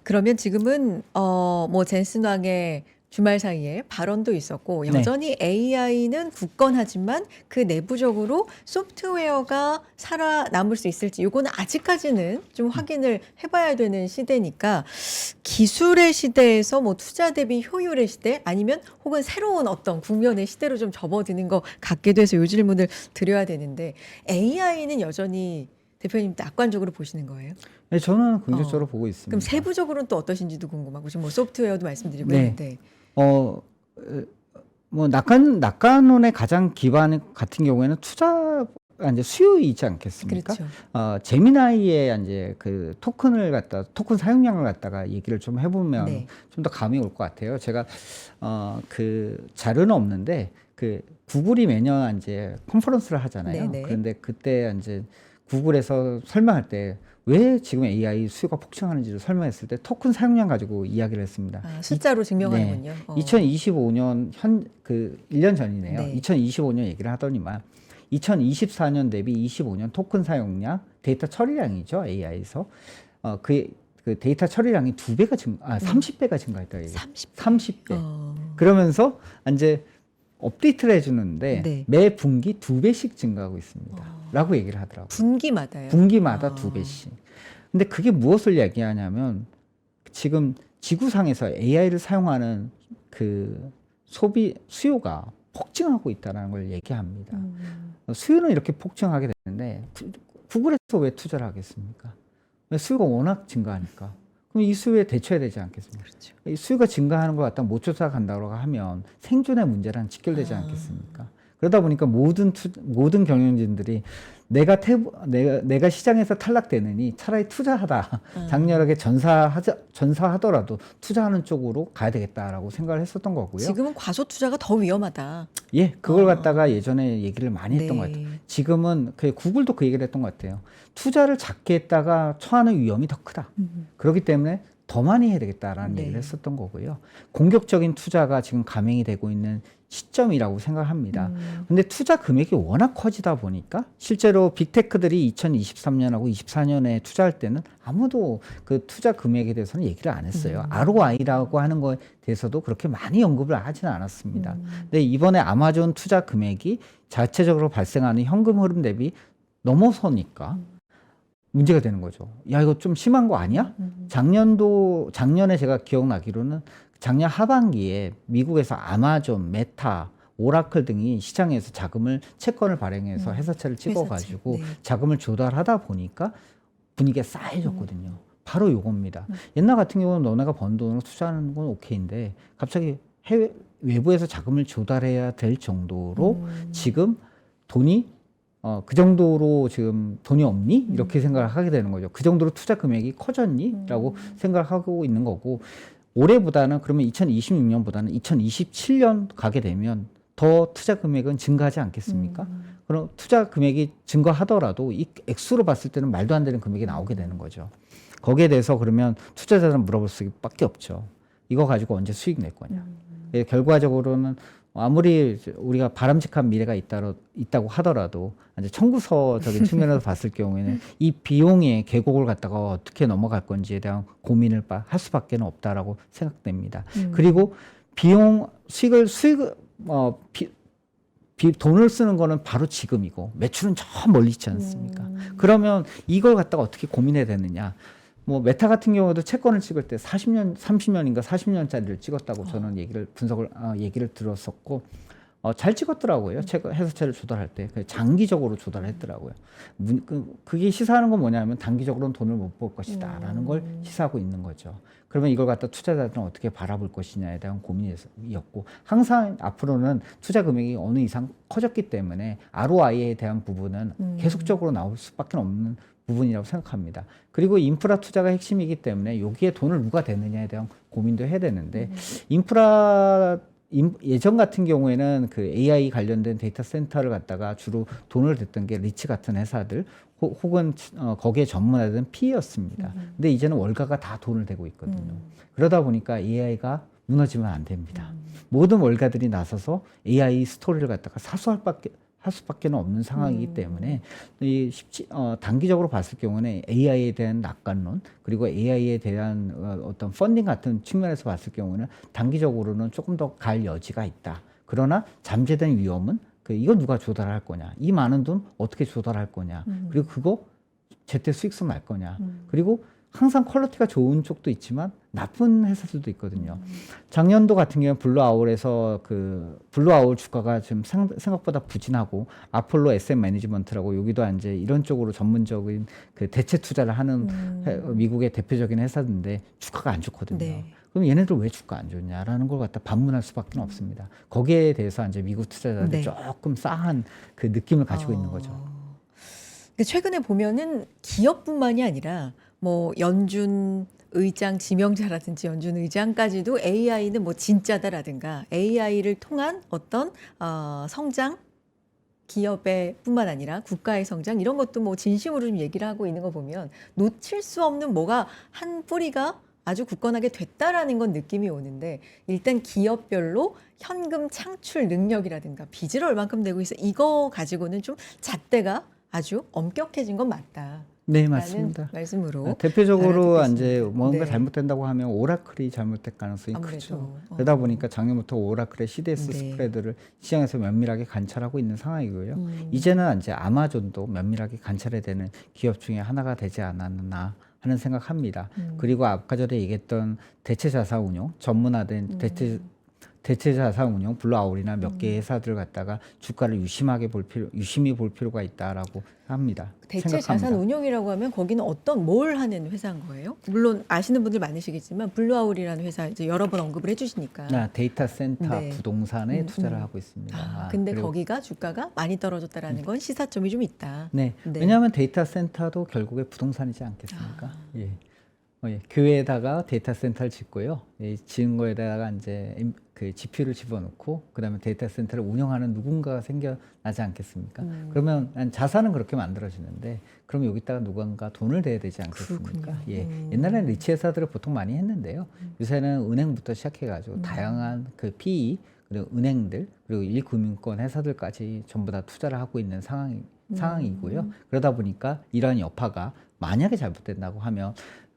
그러면 지금은 뭐 젠슨 왕의 주말 사이에 발언도 있었고 네. 여전히 AI는 굳건하지만 그 내부적으로 소프트웨어가 살아남을 수 있을지 이거는 아직까지는 좀 확인을 해봐야 되는 시대니까 기술의 시대에서 뭐 투자 대비 효율의 시대 아니면 혹은 새로운 어떤 국면의 시대로 좀 접어드는 것 같기도 해서 이 질문을 드려야 되는데 AI는 여전히 대표님 낙관적으로 보시는 거예요? 네, 저는 긍정적으로 보고 있습니다. 그럼 세부적으로는 또 어떠신지도 궁금하고 지금 뭐 소프트웨어도 말씀드리고 네. 했는데 뭐 낙관론의 가장 기반 같은 경우에는 투자 이제 수요이지 않겠습니까? 그렇죠. 제미나이의 이제 그 토큰 사용량을 갖다가 얘기를 좀 해보면 네. 좀 더 감이 올 것 같아요. 제가 그 자료는 없는데 그 구글이 매년 이제 컨퍼런스를 하잖아요. 네네. 그런데 그때 이제 구글에서 설명할 때 왜 지금 AI 수요가 폭증하는지를 설명했을 때 토큰 사용량 가지고 이야기를 했습니다. 숫자로 증명하는군요. 2025년 그 1년 전이네요. 네. 2025년 얘기를 하더니만 2024년 대비 25년 토큰 사용량, 데이터 처리량이죠. AI에서 그 데이터 처리량이 30배가 증가했다. 30배. 그러면서 이제 업데이트를 해주는데 네. 매 분기 2배씩 증가하고 있습니다. 라고 얘기를 하더라고요. 분기마다요. 분기마다 2배씩. 근데 그게 무엇을 얘기하냐면 지금 지구상에서 AI를 사용하는 그 수요가 폭증하고 있다는 걸 얘기합니다. 수요는 이렇게 폭증하게 되는데 구글에서 왜 투자를 하겠습니까? 수요가 워낙 증가하니까. 그럼 이 수요에 대처해야 되지 않겠습니까? 그렇죠. 이 수요가 증가하는 걸 갖다 못 쫓아간다고 하면 생존의 문제랑 직결되지 않겠습니까? 그러다 보니까 모든 경영진들이 내가 시장에서 탈락되느니 차라리 투자하다. 장렬하게 전사하더라도 투자하는 쪽으로 가야 되겠다라고 생각을 했었던 거고요. 지금은 과소 투자가 더 위험하다. 예, 그걸 갖다가 예전에 얘기를 많이 했던 네. 것 같아요. 지금은 구글도 그 얘기를 했던 것 같아요. 투자를 작게 했다가 처하는 위험이 더 크다. 그렇기 때문에 더 많이 해야 되겠다라는 네. 얘기를 했었던 거고요. 공격적인 투자가 지금 감행이 되고 있는 시점이라고 생각합니다. 근데 투자 금액이 워낙 커지다 보니까 실제로 빅테크들이 2023년하고 24년에 투자할 때는 아무도 그 투자 금액에 대해서는 얘기를 안 했어요. ROI라고 하는 거에 대해서도 그렇게 많이 언급을 하지는 않았습니다. 근데 이번에 아마존 투자 금액이 자체적으로 발생하는 현금 흐름 대비 넘어서니까 문제가 되는 거죠. 야, 이거 좀 심한 거 아니야? 작년에 제가 기억나기로는 작년 하반기에 미국에서 아마존, 메타, 오라클 등이 시장에서 채권을 발행해서 회사채를 찍어가지고 네. 자금을 조달하다 보니까 분위기가 싸해졌거든요. 바로 요겁니다. 옛날 같은 경우는 너네가 번 돈으로 투자하는 건 오케이인데 갑자기 외부에서 자금을 조달해야 될 정도로 지금 돈이 그 정도로 지금 돈이 없니? 이렇게 생각을 하게 되는 거죠. 그 정도로 투자 금액이 커졌니? 라고 생각을 하고 있는 거고 올해보다는 그러면 2026년보다는 2027년 가게 되면 더 투자 금액은 증가하지 않겠습니까? 그럼 투자 금액이 증가하더라도 이 액수로 봤을 때는 말도 안 되는 금액이 나오게 되는 거죠. 거기에 대해서 그러면 투자자들은 물어볼 수밖에 없죠. 이거 가지고 언제 수익 낼 거냐. 결과적으로는 아무리 우리가 바람직한 미래가 있다고 하더라도 이제 청구서적인 측면에서 봤을 경우에는 이 비용의 계곡을 갖다가 어떻게 넘어갈 건지에 대한 고민을 할 수밖에 없다라고 생각됩니다. 그리고 돈을 쓰는 거는 바로 지금이고 매출은 저 멀리 있지 않습니까? 그러면 이걸 갖다가 어떻게 고민해야 되느냐? 뭐 메타 같은 경우도 채권을 찍을 때 30년인가 40년짜리를 찍었다고 저는 얘기를 들었었고 잘 찍었더라고요. 회사채를 조달할 때 장기적으로 조달했더라고요. 그게 시사하는 건 뭐냐면 단기적으로는 돈을 못 벌 것이다라는 걸 시사하고 있는 거죠. 그러면 이걸 갖다 투자자들은 어떻게 바라볼 것이냐에 대한 고민이었고 항상 앞으로는 투자 금액이 어느 이상 커졌기 때문에 ROI에 대한 부분은 계속적으로 나올 수밖에 없는 부분이라고 생각합니다. 그리고 인프라 투자가 핵심이기 때문에 여기에 돈을 누가 대느냐에 대한 고민도 해야 되는데 예전 같은 경우에는 그 AI 관련된 데이터 센터를 갖다가 주로 돈을 댔던 게 리츠 같은 회사들 혹은 거기에 전문화된 PE였습니다. 근데 이제는 월가가 다 돈을 대고 있거든요. 그러다 보니까 AI가 무너지면 안 됩니다. 모든 월가들이 나서서 AI 스토리를 갖다가 할 수밖에 없는 상황이기 때문에 단기적으로 봤을 경우는 AI에 대한 낙관론 그리고 AI에 대한 어떤 펀딩 같은 측면에서 봤을 경우는 단기적으로는 조금 더 갈 여지가 있다. 그러나 잠재된 위험은 이거 누가 조달할 거냐? 이 많은 돈 어떻게 조달할 거냐? 그리고 그거 제때 수익성 날 거냐? 그리고 항상 퀄리티가 좋은 쪽도 있지만 나쁜 회사들도 있거든요. 작년도 같은 경우는 블루아울에서 블루아울 주가가 지금 생각보다 부진하고 아폴로 SM 매니지먼트라고 여기도 이제 이런 쪽으로 전문적인 대체 투자를 하는 미국의 대표적인 회사인데 주가가 안 좋거든요. 네. 그럼 얘네들 왜 주가 안 좋냐라는 걸 갖다 반문할 수밖에 없습니다. 거기에 대해서 이제 미국 투자자들이 네. 조금 싸한 느낌을 가지고 있는 거죠. 근데 최근에 보면은 기업뿐만이 아니라 뭐 연준 의장 지명자라든지 연준 의장까지도 AI는 뭐 진짜다라든가 AI를 통한 어떤 성장 기업의 뿐만 아니라 국가의 성장 이런 것도 뭐 진심으로 좀 얘기를 하고 있는 거 보면 놓칠 수 없는 뭐가 한 뿌리가 아주 굳건하게 됐다라는 건 느낌이 오는데 일단 기업별로 현금 창출 능력이라든가 빚을 얼만큼 내고 있어 이거 가지고는 좀 잣대가 아주 엄격해진 건 맞다. 네, 맞습니다. 말씀으로 대표적으로 알아듣겠습니다. 이제 뭔가 네. 잘못된다고 하면 오라클이 잘못될 가능성이 아무래도. 크죠. 그러다 보니까 작년부터 오라클의 CDS 네. 스프레드를 시장에서 면밀하게 관찰하고 있는 상황이고요. 이제는 이제 아마존도 면밀하게 관찰해야 되는 기업 중에 하나가 되지 않았나 하는 생각합니다. 그리고 아까 전에 얘기했던 대체 자산 운용, 전문화된 대체 자산 운용, 블루아울이나 몇 개의 회사들 갖다가 주가를 유심히 볼 필요가 있다라고 합니다. 대체 생각합니다. 자산 운용이라고 하면 거기는 어떤 뭘 하는 회사인 거예요? 물론 아시는 분들 많으시겠지만 블루아울이라는 회사 이제 여러 번 언급을 해주시니까. 데이터 센터 네. 부동산에 투자를 하고 있습니다. 근데 그리고 거기가 주가가 많이 떨어졌다라는 건 시사점이 좀 있다. 네. 네. 왜냐하면 데이터 센터도 결국에 부동산이지 않겠습니까? 예. 교회에다가 데이터 센터를 짓고요. 지은 거에다가 이제 GPU를 집어넣고 그다음에 데이터 센터를 운영하는 누군가가 생겨나지 않겠습니까? 그러면 자산은 그렇게 만들어지는데 그럼 여기다가 누군가 돈을 대야 되지 않겠습니까? 그렇군요. 예. 옛날에는 리치 회사들을 보통 많이 했는데요. 요새는 은행부터 시작해가지고 다양한 PE 그리고 은행들 그리고 일금융권 회사들까지 전부 다 투자를 하고 있는 상황이고요. 그러다 보니까 이러한 여파가 만약에 잘못된다고 하면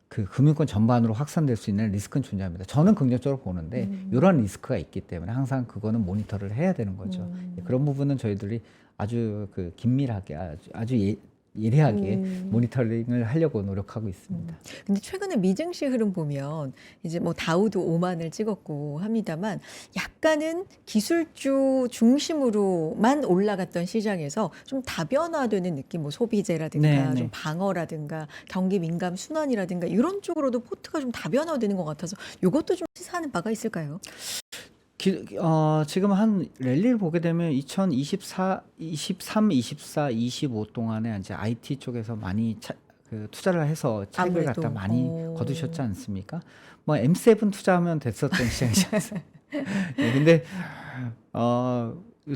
금융권 전반으로 확산될 수 있는 리스크는 존재합니다. 저는 긍정적으로 보는데 이런 리스크가 있기 때문에 항상 그거는 모니터를 해야 되는 거죠. 그런 부분은 저희들이 아주 긴밀하게 아주 예리하게 모니터링을 하려고 노력하고 있습니다. 근데 최근에 미증시 흐름 보면 이제 뭐 다우도 5만을 찍었고 합니다만 약간은 기술주 중심으로만 올라갔던 시장에서 좀 다변화되는 느낌, 뭐 소비재라든가 네, 좀 방어라든가 경기 민감 순환이라든가 이런 쪽으로도 포트가 좀 다변화되는 것 같아서 이것도 좀 시사하는 바가 있을까요? 지금 한 랠리를 보게 되면 2023, 24, 25 동안에 이제 IT 쪽에서 많이 투자를 해서 차익을 아무래도. 갖다 많이 거두셨지 않습니까? 뭐 M7 투자하면 됐었던 시장이지 않습니까? 근데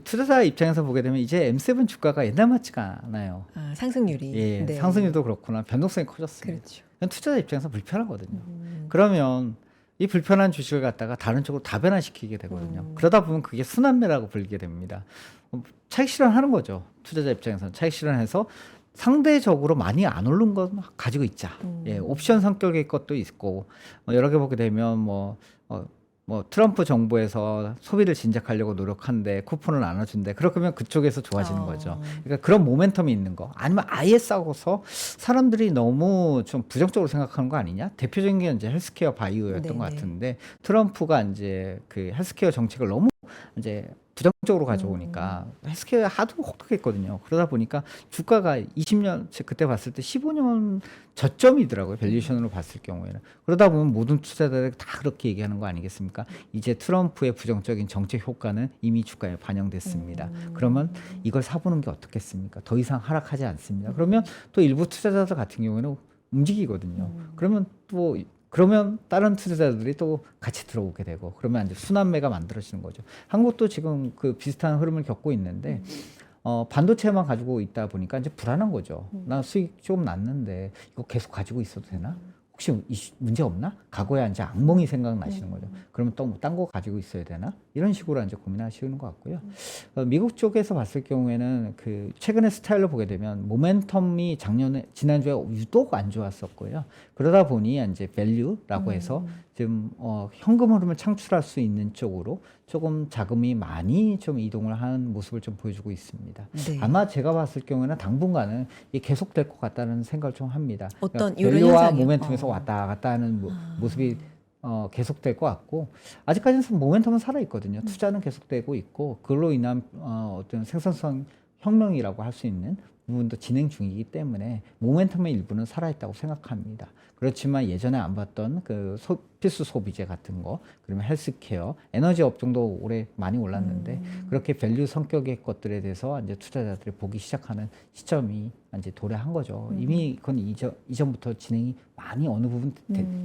투자자 입장에서 보게 되면 이제 M7 주가가 옛날 같지가 않아요. 상승률이. 예, 네. 상승률도 그렇구나 변동성이 커졌습니다. 그렇죠. 투자자 입장에서 불편하거든요. 그러면 이 불편한 주식을 갖다가 다른 쪽으로 다변화시키게 되거든요. 그러다 보면 그게 순환매라고 불리게 됩니다. 차익 실현하는 거죠. 투자자 입장에서는 차익 실현해서 상대적으로 많이 안 오른 건 가지고 있자. 예, 옵션 성격의 것도 있고 여러 개 보게 되면 뭐 트럼프 정부에서 소비를 진작하려고 노력하는데 쿠폰을 나눠준대. 그러면 그쪽에서 좋아지는 거죠. 그러니까 그런 모멘텀이 있는 거. 아니면 아예 싸워서 사람들이 너무 좀 부정적으로 생각하는 거 아니냐? 대표적인 게 이제 헬스케어 바이오였던 네네. 것 같은데 트럼프가 이제 헬스케어 정책을 너무 이제 부정적으로 가져오니까 헬스케어에 하도 혹독했거든요. 그러다 보니까 주가가 20년 그때 봤을 때 15년 저점이더라고요. 밸류에이션으로 봤을 경우에는. 그러다 보면 모든 투자자들이 다 그렇게 얘기하는 거 아니겠습니까? 이제 트럼프의 부정적인 정책 효과는 이미 주가에 반영됐습니다. 그러면 이걸 사보는 게 어떻겠습니까? 더 이상 하락하지 않습니다. 그러면 또 일부 투자자들 같은 경우에는 움직이거든요. 그러면 다른 투자자들이 또 같이 들어오게 되고 그러면 이제 순환매가 만들어지는 거죠. 한국도 지금 비슷한 흐름을 겪고 있는데 반도체만 가지고 있다 보니까 이제 불안한 거죠. 나 수익 좀 났는데 이거 계속 가지고 있어도 되나? 혹시 문제 없나? 과거에 이제 악몽이 생각나시는 거죠. 그러면 또 딴 거 가지고 있어야 되나? 이런 식으로 이제 고민하시는 것 같고요. 미국 쪽에서 봤을 경우에는 그 최근에 스타일로 보게 되면 모멘텀이 지난주에 유독 안 좋았었고요. 그러다 보니 이제 밸류라고 해서 지금 현금 흐름을 창출할 수 있는 쪽으로 조금 자금이 많이 좀 이동을 하는 모습을 좀 보여주고 있습니다. 네. 아마 제가 봤을 경우에는 당분간은 이게 계속될 것 같다는 생각을 좀 합니다. 어떤 그러니까 이런 밸류와 현상이요? 모멘텀에서 왔다 갔다 하는 모습이 계속될 것 같고, 아직까지는 모멘텀은 살아 있거든요. 투자는 계속되고 있고, 그걸로 인한 어떤 생산성 혁명이라고 할 수 있는 부분도 진행 중이기 때문에 모멘텀의 일부는 살아 있다고 생각합니다. 그렇지만 예전에 안 봤던 그 필수 소비재 같은 거, 그러면 헬스케어, 에너지 업종도 올해 많이 올랐는데 그렇게 밸류 성격의 것들에 대해서 이제 투자자들이 보기 시작하는 시점이 이제 도래한 거죠. 이미 그건 이전부터 진행이 많이 어느 부분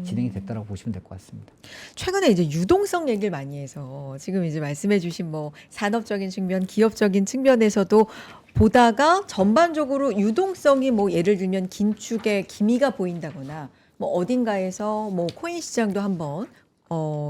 진행이 됐다라고 보시면 될 것 같습니다. 최근에 이제 유동성 얘기를 많이 해서 지금 이제 말씀해주신 뭐 산업적인 측면, 기업적인 측면에서도 보다가 전반적으로 유동성이 뭐 예를 들면 긴축의 기미가 보인다거나 뭐 어딘가에서 뭐 코인 시장도 한번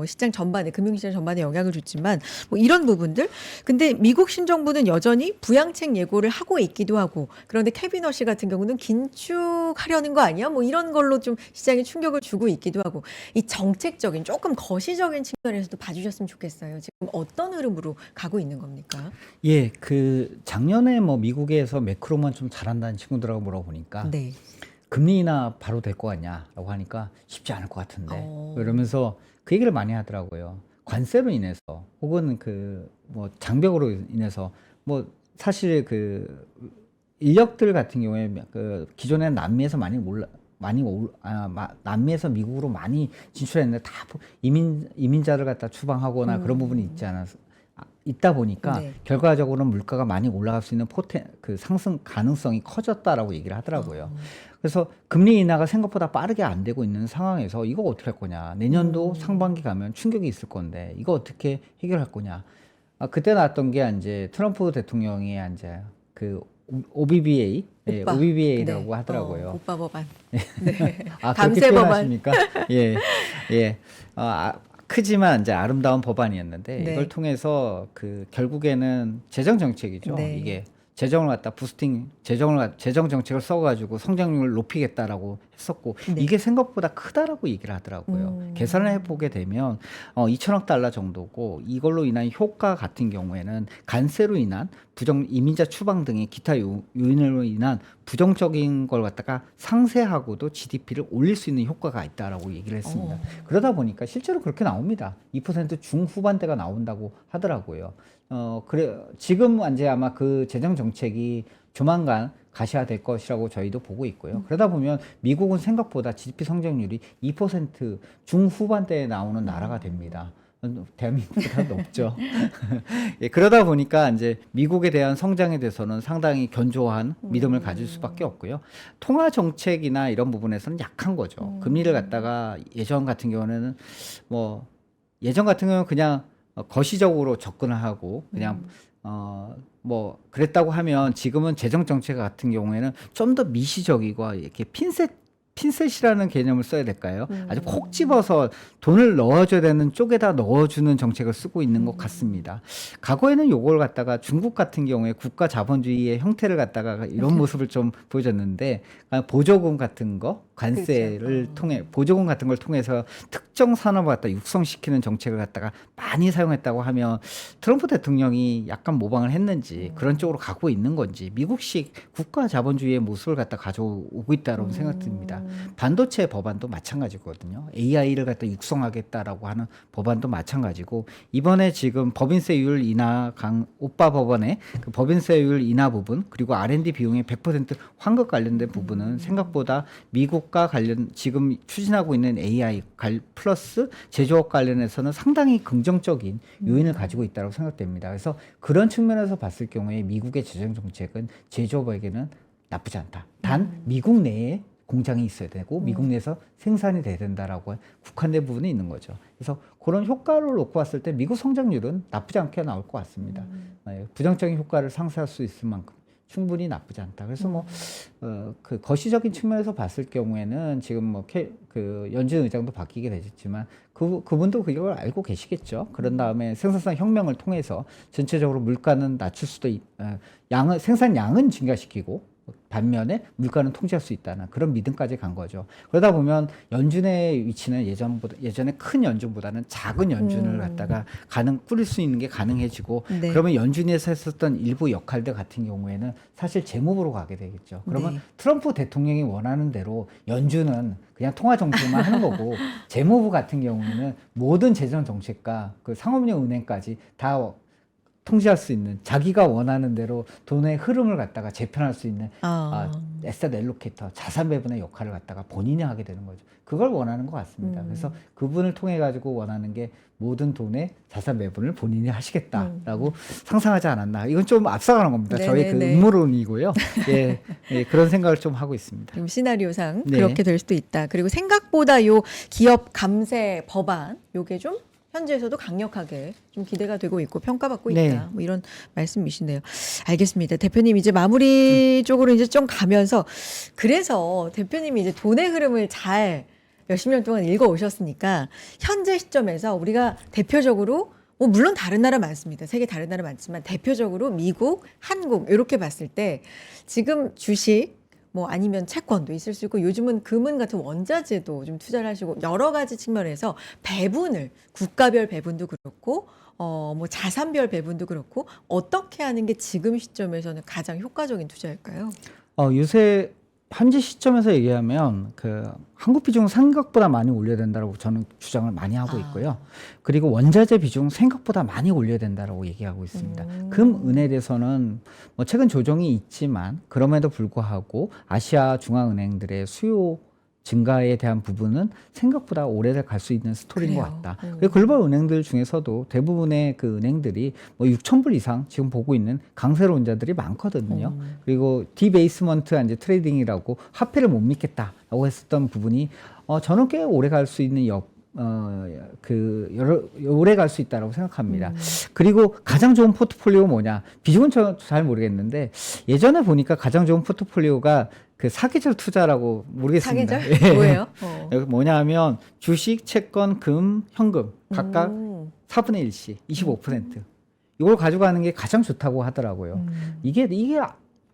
시장 전반에 금융시장 전반에 영향을 줬지만 뭐 이런 부분들 근데 미국 신정부는 여전히 부양책 예고를 하고 있기도 하고 그런데 캐비너 씨 같은 경우는 긴축하려는 거 아니야? 뭐 이런 걸로 좀 시장에 충격을 주고 있기도 하고 이 정책적인 조금 거시적인 측면에서도 봐주셨으면 좋겠어요. 지금 어떤 흐름으로 가고 있는 겁니까? 예, 그 작년에 뭐 미국에서 매크로만 좀 잘한다는 친구들하고 물어보니까 네. 금리 인하 바로 될 거 같냐라고 하니까 쉽지 않을 것 같은데 그러면서 그 얘기를 많이 하더라고요. 관세로 인해서 혹은 그 뭐 장벽으로 인해서 뭐 사실 그 인력들 같은 경우에 그 기존에 남미에서 남미에서 미국으로 많이 진출했는데 다 이민자를 갖다 추방하거나 그런 부분이 있다 보니까 네. 결과적으로는 물가가 많이 올라갈 수 있는 그 상승 가능성이 커졌다라고 얘기를 하더라고요. 그래서 금리 인하가 생각보다 빠르게 안 되고 있는 상황에서 이거 어떻게 할 거냐. 내년도 상반기 가면 충격이 있을 건데 이거 어떻게 해결할 거냐. 그때 나왔던 게 이제 트럼프 대통령이 이제 그 OBBA, 오빠. OBBA라고 네. 하더라고요. 오빠 법안. 그렇게 감세 법안. 표현하십니까? 예, 예. 크지만 이제 아름다운 법안이었는데 네. 이걸 통해서 그 결국에는 재정 정책이죠. 네. 이게 재정 정책을 써가지고 성장률을 높이겠다라고 했었고 네. 이게 생각보다 크다라고 얘기를 하더라고요. 계산을 해보게 되면 2천억 달러 정도고 이걸로 인한 효과 같은 경우에는 관세로 인한 이민자 추방 등의 기타 요인으로 인한 부정적인 걸 갖다가 상쇄하고도 GDP를 올릴 수 있는 효과가 있다라고 얘기를 했습니다. 그러다 보니까 실제로 그렇게 나옵니다. 2% 중후반대가 나온다고 하더라고요. 그래 지금 이제 아마 그 재정 정책이 조만간 가시화될 것이라고 저희도 보고 있고요. 그러다 보면 미국은 생각보다 GDP 성장률이 2% 중후반대에 나오는 나라가 됩니다. 대한민국보다 높죠. 예, 그러다 보니까 이제 미국에 대한 성장에 대해서는 상당히 견조한 믿음을 가질 수밖에 없고요. 통화 정책이나 이런 부분에서는 약한 거죠. 금리를 갖다가 예전 같은 경우는 그냥 거시적으로 접근을 하고 그냥 뭐 그랬다고 하면 지금은 재정 정책 같은 경우에는 좀 더 미시적이고 이렇게 핀셋이라는 개념을 써야 될까요? 아주 콕 집어서 돈을 넣어줘야 되는 쪽에다 넣어주는 정책을 쓰고 있는 것 같습니다. 과거에는 요걸 갖다가 중국 같은 경우에 국가 자본주의의 형태를 갖다가 이런 모습을 좀 보여줬는데 보조금 같은 거, 관세를 통해 보조금 같은 걸 통해서 특정 산업을 갖다 육성시키는 정책을 갖다가 많이 사용했다고 하면 트럼프 대통령이 약간 모방을 했는지 그런 쪽으로 가고 있는 건지 미국식 국가 자본주의의 모습을 갖다 가져오고 있다고 생각됩니다. 반도체 법안도 마찬가지거든요. AI를 갖다 육성하겠다라고 하는 법안도 마찬가지고 이번에 지금 법인세율 인하 오빠 법안의 그 법인세율 인하 부분 그리고 R&D 비용의 100% 환급 관련된 부분은 생각보다 미국과 지금 추진하고 있는 AI 플러스 제조업 관련해서는 상당히 긍정적인 요인을 가지고 있다고 생각됩니다. 그래서 그런 측면에서 봤을 경우에 미국의 재정 정책은 제조업에게는 나쁘지 않다. 단 미국 내에 공장이 있어야 되고 미국 내에서 생산이 돼야 된다라고 국한된 부분이 있는 거죠. 그래서 그런 효과를 놓고 봤을 때 미국 성장률은 나쁘지 않게 나올 것 같습니다. 부정적인 효과를 상쇄할 수 있을 만큼 충분히 나쁘지 않다. 그래서 뭐 그 거시적인 측면에서 봤을 경우에는 지금 뭐 그 연준 의장도 바뀌게 되셨지만 그분도 그걸 알고 계시겠죠. 그런 다음에 생산성 혁명을 통해서 전체적으로 물가는 낮출 수도 양은 생산량은 증가시키고 반면에 물가는 통제할 수 있다는 그런 믿음까지 간 거죠. 그러다 보면 연준의 위치는 예전에 큰 연준보다는 작은 연준을 갖다가 꾸릴 수 있는 게 가능해지고 네. 그러면 연준에서 했었던 일부 역할들 같은 경우에는 사실 재무부로 가게 되겠죠. 그러면 네. 트럼프 대통령이 원하는 대로 연준은 그냥 통화 정책만 하는 거고 재무부 같은 경우에는 모든 재정 정책과 그 상업용 은행까지 다 통제할 수 있는 자기가 원하는 대로 돈의 흐름을 갖다가 재편할 수 있는 에셋 엘로케이터 자산 배분의 역할을 갖다가 본인이 하게 되는 거죠. 그걸 원하는 것 같습니다. 그래서 그분을 통해 가지고 원하는 게 모든 돈의 자산 배분을 본인이 하시겠다라고 상상하지 않았나. 이건 좀 앞서가는 겁니다. 저희 그 음모론이고요. 예, 예, 그런 생각을 좀 하고 있습니다. 좀 시나리오상 네. 그렇게 될 수도 있다. 그리고 생각보다 요 기업 감세 법안 요게 좀 현지에서도 강력하게 좀 기대가 되고 있고 평가받고 있다. 네. 뭐 이런 말씀이신데요. 알겠습니다. 대표님 이제 마무리 쪽으로 이제 좀 가면서 그래서 대표님이 이제 돈의 흐름을 잘 몇십 년 동안 읽어 오셨으니까 현재 시점에서 우리가 대표적으로 뭐 물론 다른 나라 많습니다. 세계 다른 나라 많지만 대표적으로 미국, 한국 이렇게 봤을 때 지금 주식 뭐 아니면 채권도 있을 수 있고 요즘은 금은 같은 원자재도 좀 투자를 하시고 여러 가지 측면에서 배분을 국가별 배분도 그렇고 뭐 자산별 배분도 그렇고 어떻게 하는 게 지금 시점에서는 가장 효과적인 투자일까요? 요새 현재 시점에서 얘기하면 그 한국 비중 생각보다 많이 올려야 된다고 저는 주장을 많이 하고 있고요. 그리고 원자재 비중 생각보다 많이 올려야 된다고 얘기하고 있습니다. 금, 은에 대해서는 뭐 최근 조정이 있지만 그럼에도 불구하고 아시아 중앙은행들의 수요 증가에 대한 부분은 생각보다 오래 갈 수 있는 스토리인 것 같다. 그리고 글로벌 은행들 중에서도 대부분의 그 은행들이 뭐 6,000불 이상 지금 보고 있는 강세로 자들이 많거든요. 그리고 디베이스먼트 이제 트레이딩이라고 화폐를 못 믿겠다라고 했었던 부분이 저는 꽤 오래 갈 수 있는 오래 갈 수 있다라고 생각합니다. 그리고 가장 좋은 포트폴리오 뭐냐? 비중은 잘 모르겠는데 예전에 보니까 가장 좋은 포트폴리오가 그 사계절 투자라고 모르겠습니다. 사계절? 예. 뭐예요? 뭐냐면 주식, 채권, 금, 현금 각각 4분의 1씩 25%. 이걸 가져가는 게 가장 좋다고 하더라고요. 이게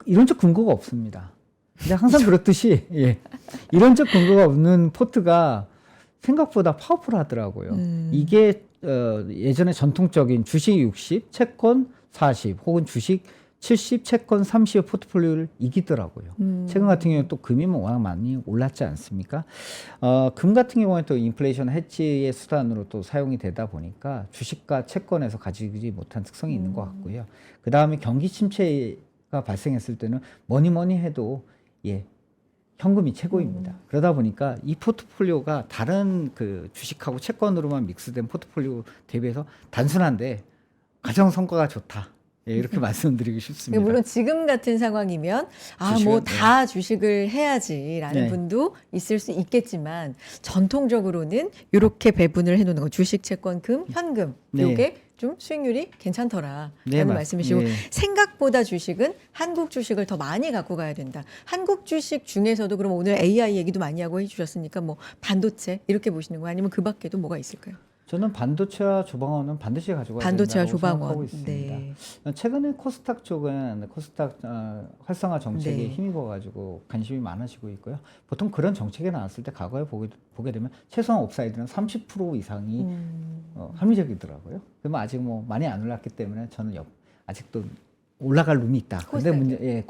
이론적 근거가 없습니다. 근데 항상 그렇듯이 이론적 근거가 없는 포트가 생각보다 파워풀하더라고요. 이게 예전에 전통적인 주식 60, 채권 40 혹은 주식 70, 채권 30의 포트폴리오를 이기더라고요. 최근 같은 경우는 또 금이 워낙 많이 올랐지 않습니까? 금 같은 경우는 또 인플레이션 해지의 수단으로 또 사용이 되다 보니까 주식과 채권에서 가지지 못한 특성이 있는 것 같고요. 그 다음에 경기 침체가 발생했을 때는 뭐니 해도 현금이 최고입니다. 그러다 보니까 이 포트폴리오가 다른 그 주식하고 채권으로만 믹스된 포트폴리오 대비해서 단순한데 가장 성과가 좋다. 이렇게 말씀드리고 싶습니다. 물론 지금 같은 상황이면 뭐 다 주식을 해야지라는 분도 있을 수 있겠지만 전통적으로는 이렇게 배분을 해놓는 거 주식, 채권, 금, 현금 이게 좀 수익률이 괜찮더라라는 말씀이시고 생각보다 주식은 한국 주식을 더 많이 갖고 가야 된다. 한국 주식 중에서도 그럼 오늘 AI 얘기도 많이 하고 해주셨으니까 뭐 반도체 이렇게 보시는 거 아니면 그 밖에도 뭐가 있을까요? 저는 반도체와 조방원은 반드시 가져가야 반도체와 된다고 조방원. 생각하고 있습니다. 최근에 코스닥 쪽은 코스닥 활성화 정책에 힘입어가지고 관심이 많아지고 있고요. 보통 그런 정책이 나왔을 때 과거에 보게 되면 최소한 업사이드는 30% 이상이 합리적이더라고요. 그러면 아직 뭐 많이 안 올랐기 때문에 저는 아직도 올라갈 룸이 있다. 근데 문제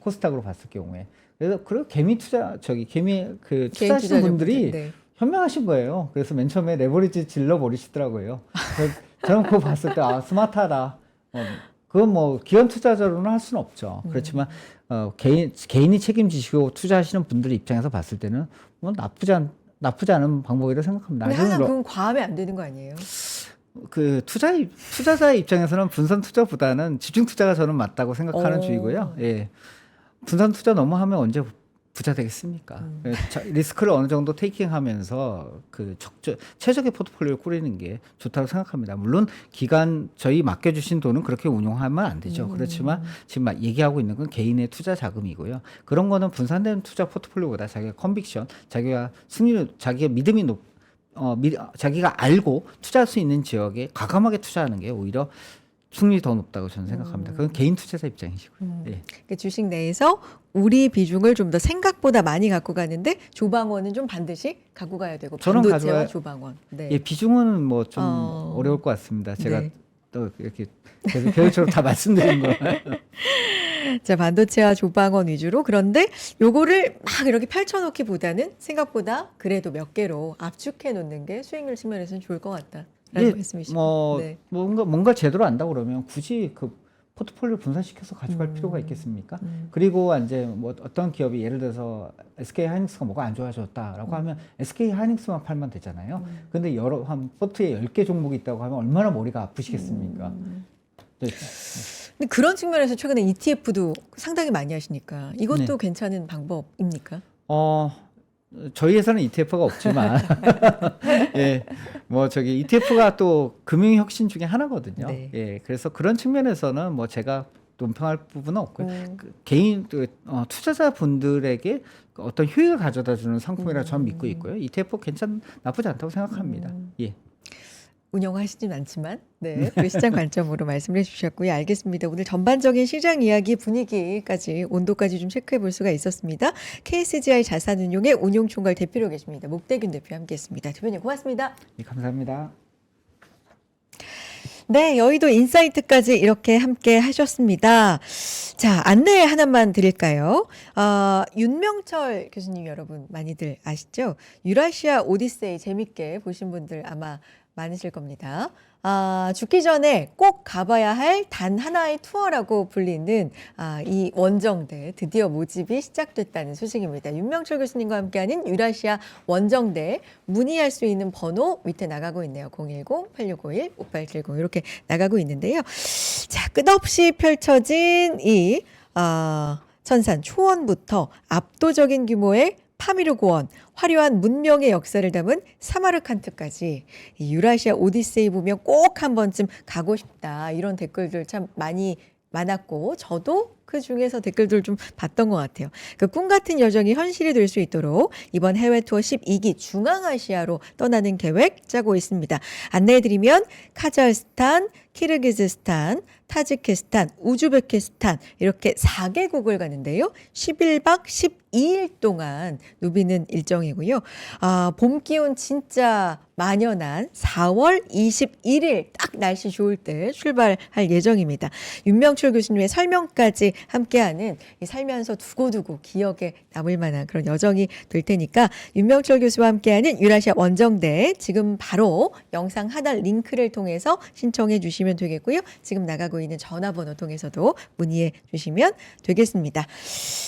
코스닥으로 봤을 경우에 그래서 개미 투자하시는 분들이 현명하신 거예요. 그래서 맨 처음에 레버리지 질러 버리시더라고요. 저는 그거 봤을 때 스마트하다. 그건 뭐 기관 투자자로는 할 수는 없죠. 그렇지만 개인이 책임지시고 투자하시는 분들 입장에서 봤을 때는 뭐 나쁘지 않은 방법이라고 생각합니다. 근데 항상 그건 과하면 안 되는 거 아니에요? 그 투자자의 입장에서는 분산 투자보다는 집중 투자가 저는 맞다고 생각하는 주의고요. 분산 투자 너무 하면 언제 부자 되겠습니까? 리스크를 어느 정도 테이킹하면서 최적의 포트폴리오를 꾸리는 게 좋다고 생각합니다. 물론 저희 맡겨주신 돈은 그렇게 운용하면 안 되죠. 그렇지만 지금 얘기하고 있는 건 개인의 투자 자금이고요. 그런 거는 분산된 투자 포트폴리오보다 자기가 컨빅션, 자기가 승률, 자기가 믿음이 자기가 알고 투자할 수 있는 지역에 과감하게 투자하는 게 오히려 승률이 더 높다고 저는 생각합니다. 그건 개인 투자자 입장이시고요. 예. 그 주식 내에서 우리 비중을 좀 더 생각보다 많이 갖고 가는데 조방원은 좀 반드시 갖고 가야 되고 저는 반도체와 조방원. 네. 예, 비중은 뭐 좀 어려울 것 같습니다. 제가 네. 또 이렇게 계획적으로 다 말씀드린 거. 자, 반도체와 조방원 위주로. 그런데 요거를 막 이렇게 펼쳐놓기보다는 생각보다 그래도 몇 개로 압축해 놓는 게 수익률 측면에서는 좋을 것 같다라는 말씀이시죠. 네. 뭔가 제대로 안다고 그러면 굳이 그 포트폴리오 분산시켜서 가져갈 필요가 있겠습니까? 그리고 이제 뭐 어떤 기업이 예를 들어서 SK 하이닉스가 뭐가 안 좋아졌다라고 하면 SK 하이닉스만 팔면 되잖아요. 근데 한 포트에 10개 종목이 있다고 하면 얼마나 머리가 아프시겠습니까? 네. 근데 그런 측면에서 최근에 ETF도 상당히 많이 하시니까 이것도 괜찮은 방법입니까? 저희 회사는 ETF가 없지만, 예, ETF가 또 금융혁신 중에 하나거든요. 네. 예, 그래서 그런 측면에서는 뭐 제가 논평할 부분은 없고요. 개인 투자자분들에게 어떤 효익을 가져다 주는 상품이라 저는 믿고 있고요. ETF 나쁘지 않다고 생각합니다. 예. 운영하시진 않지만 그 시장 관점으로 말씀을 해주셨고요. 알겠습니다. 오늘 전반적인 시장 이야기 분위기까지 온도까지 좀 체크해 볼 수가 있었습니다. KSGI 자산운용의 운용총괄 대표로 계십니다. 목대균 대표 함께했습니다. 대표님 고맙습니다. 네, 감사합니다. 네, 여의도 인사이트까지 이렇게 함께 하셨습니다. 자, 안내 하나만 드릴까요? 윤명철 교수님 여러분 많이들 아시죠? 유라시아 오디세이 재밌게 보신 분들 아마 많으실 겁니다. 죽기 전에 꼭 가봐야 할 단 하나의 투어라고 불리는 이 원정대 드디어 모집이 시작됐다는 소식입니다. 윤명철 교수님과 함께하는 유라시아 원정대 문의할 수 있는 번호 밑에 나가고 있네요. 010-8651-5870 이렇게 나가고 있는데요. 자, 끝없이 펼쳐진 이 천산 초원부터 압도적인 규모의 파미르 고원, 화려한 문명의 역사를 담은 사마르칸트까지 이 유라시아 오디세이 보면 꼭 한 번쯤 가고 싶다 이런 댓글들 참 많았고 저도 그 중에서 댓글들 좀 봤던 것 같아요. 그 꿈 같은 여정이 현실이 될 수 있도록 이번 해외 투어 12기 중앙아시아로 떠나는 계획 짜고 있습니다. 안내해드리면 카자흐스탄, 키르기즈스탄, 타지키스탄, 우즈베키스탄 이렇게 4개국을 가는데요. 11박 12일 동안 누비는 일정이고요. 봄 기온 진짜 만연한 4월 21일 딱 날씨 좋을 때 출발할 예정입니다. 윤명철 교수님의 설명까지 함께하는 살면서 두고두고 기억에 남을 만한 그런 여정이 될 테니까 윤명철 교수와 함께하는 유라시아 원정대 지금 바로 영상 하단 링크를 통해서 신청해 주시면 되겠고요. 지금 나가고 있는 전화번호 통해서도 문의해 주시면 되겠습니다.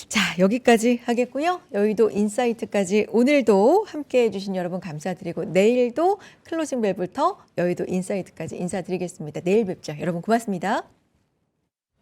자, 여기까지 하겠고요. 여의도 인사이트까지 오늘도 함께해 주신 여러분 감사드리고 내일도 클로징 벨부터 여의도 인사이트까지 인사드리겠습니다. 내일 뵙죠. 여러분 고맙습니다.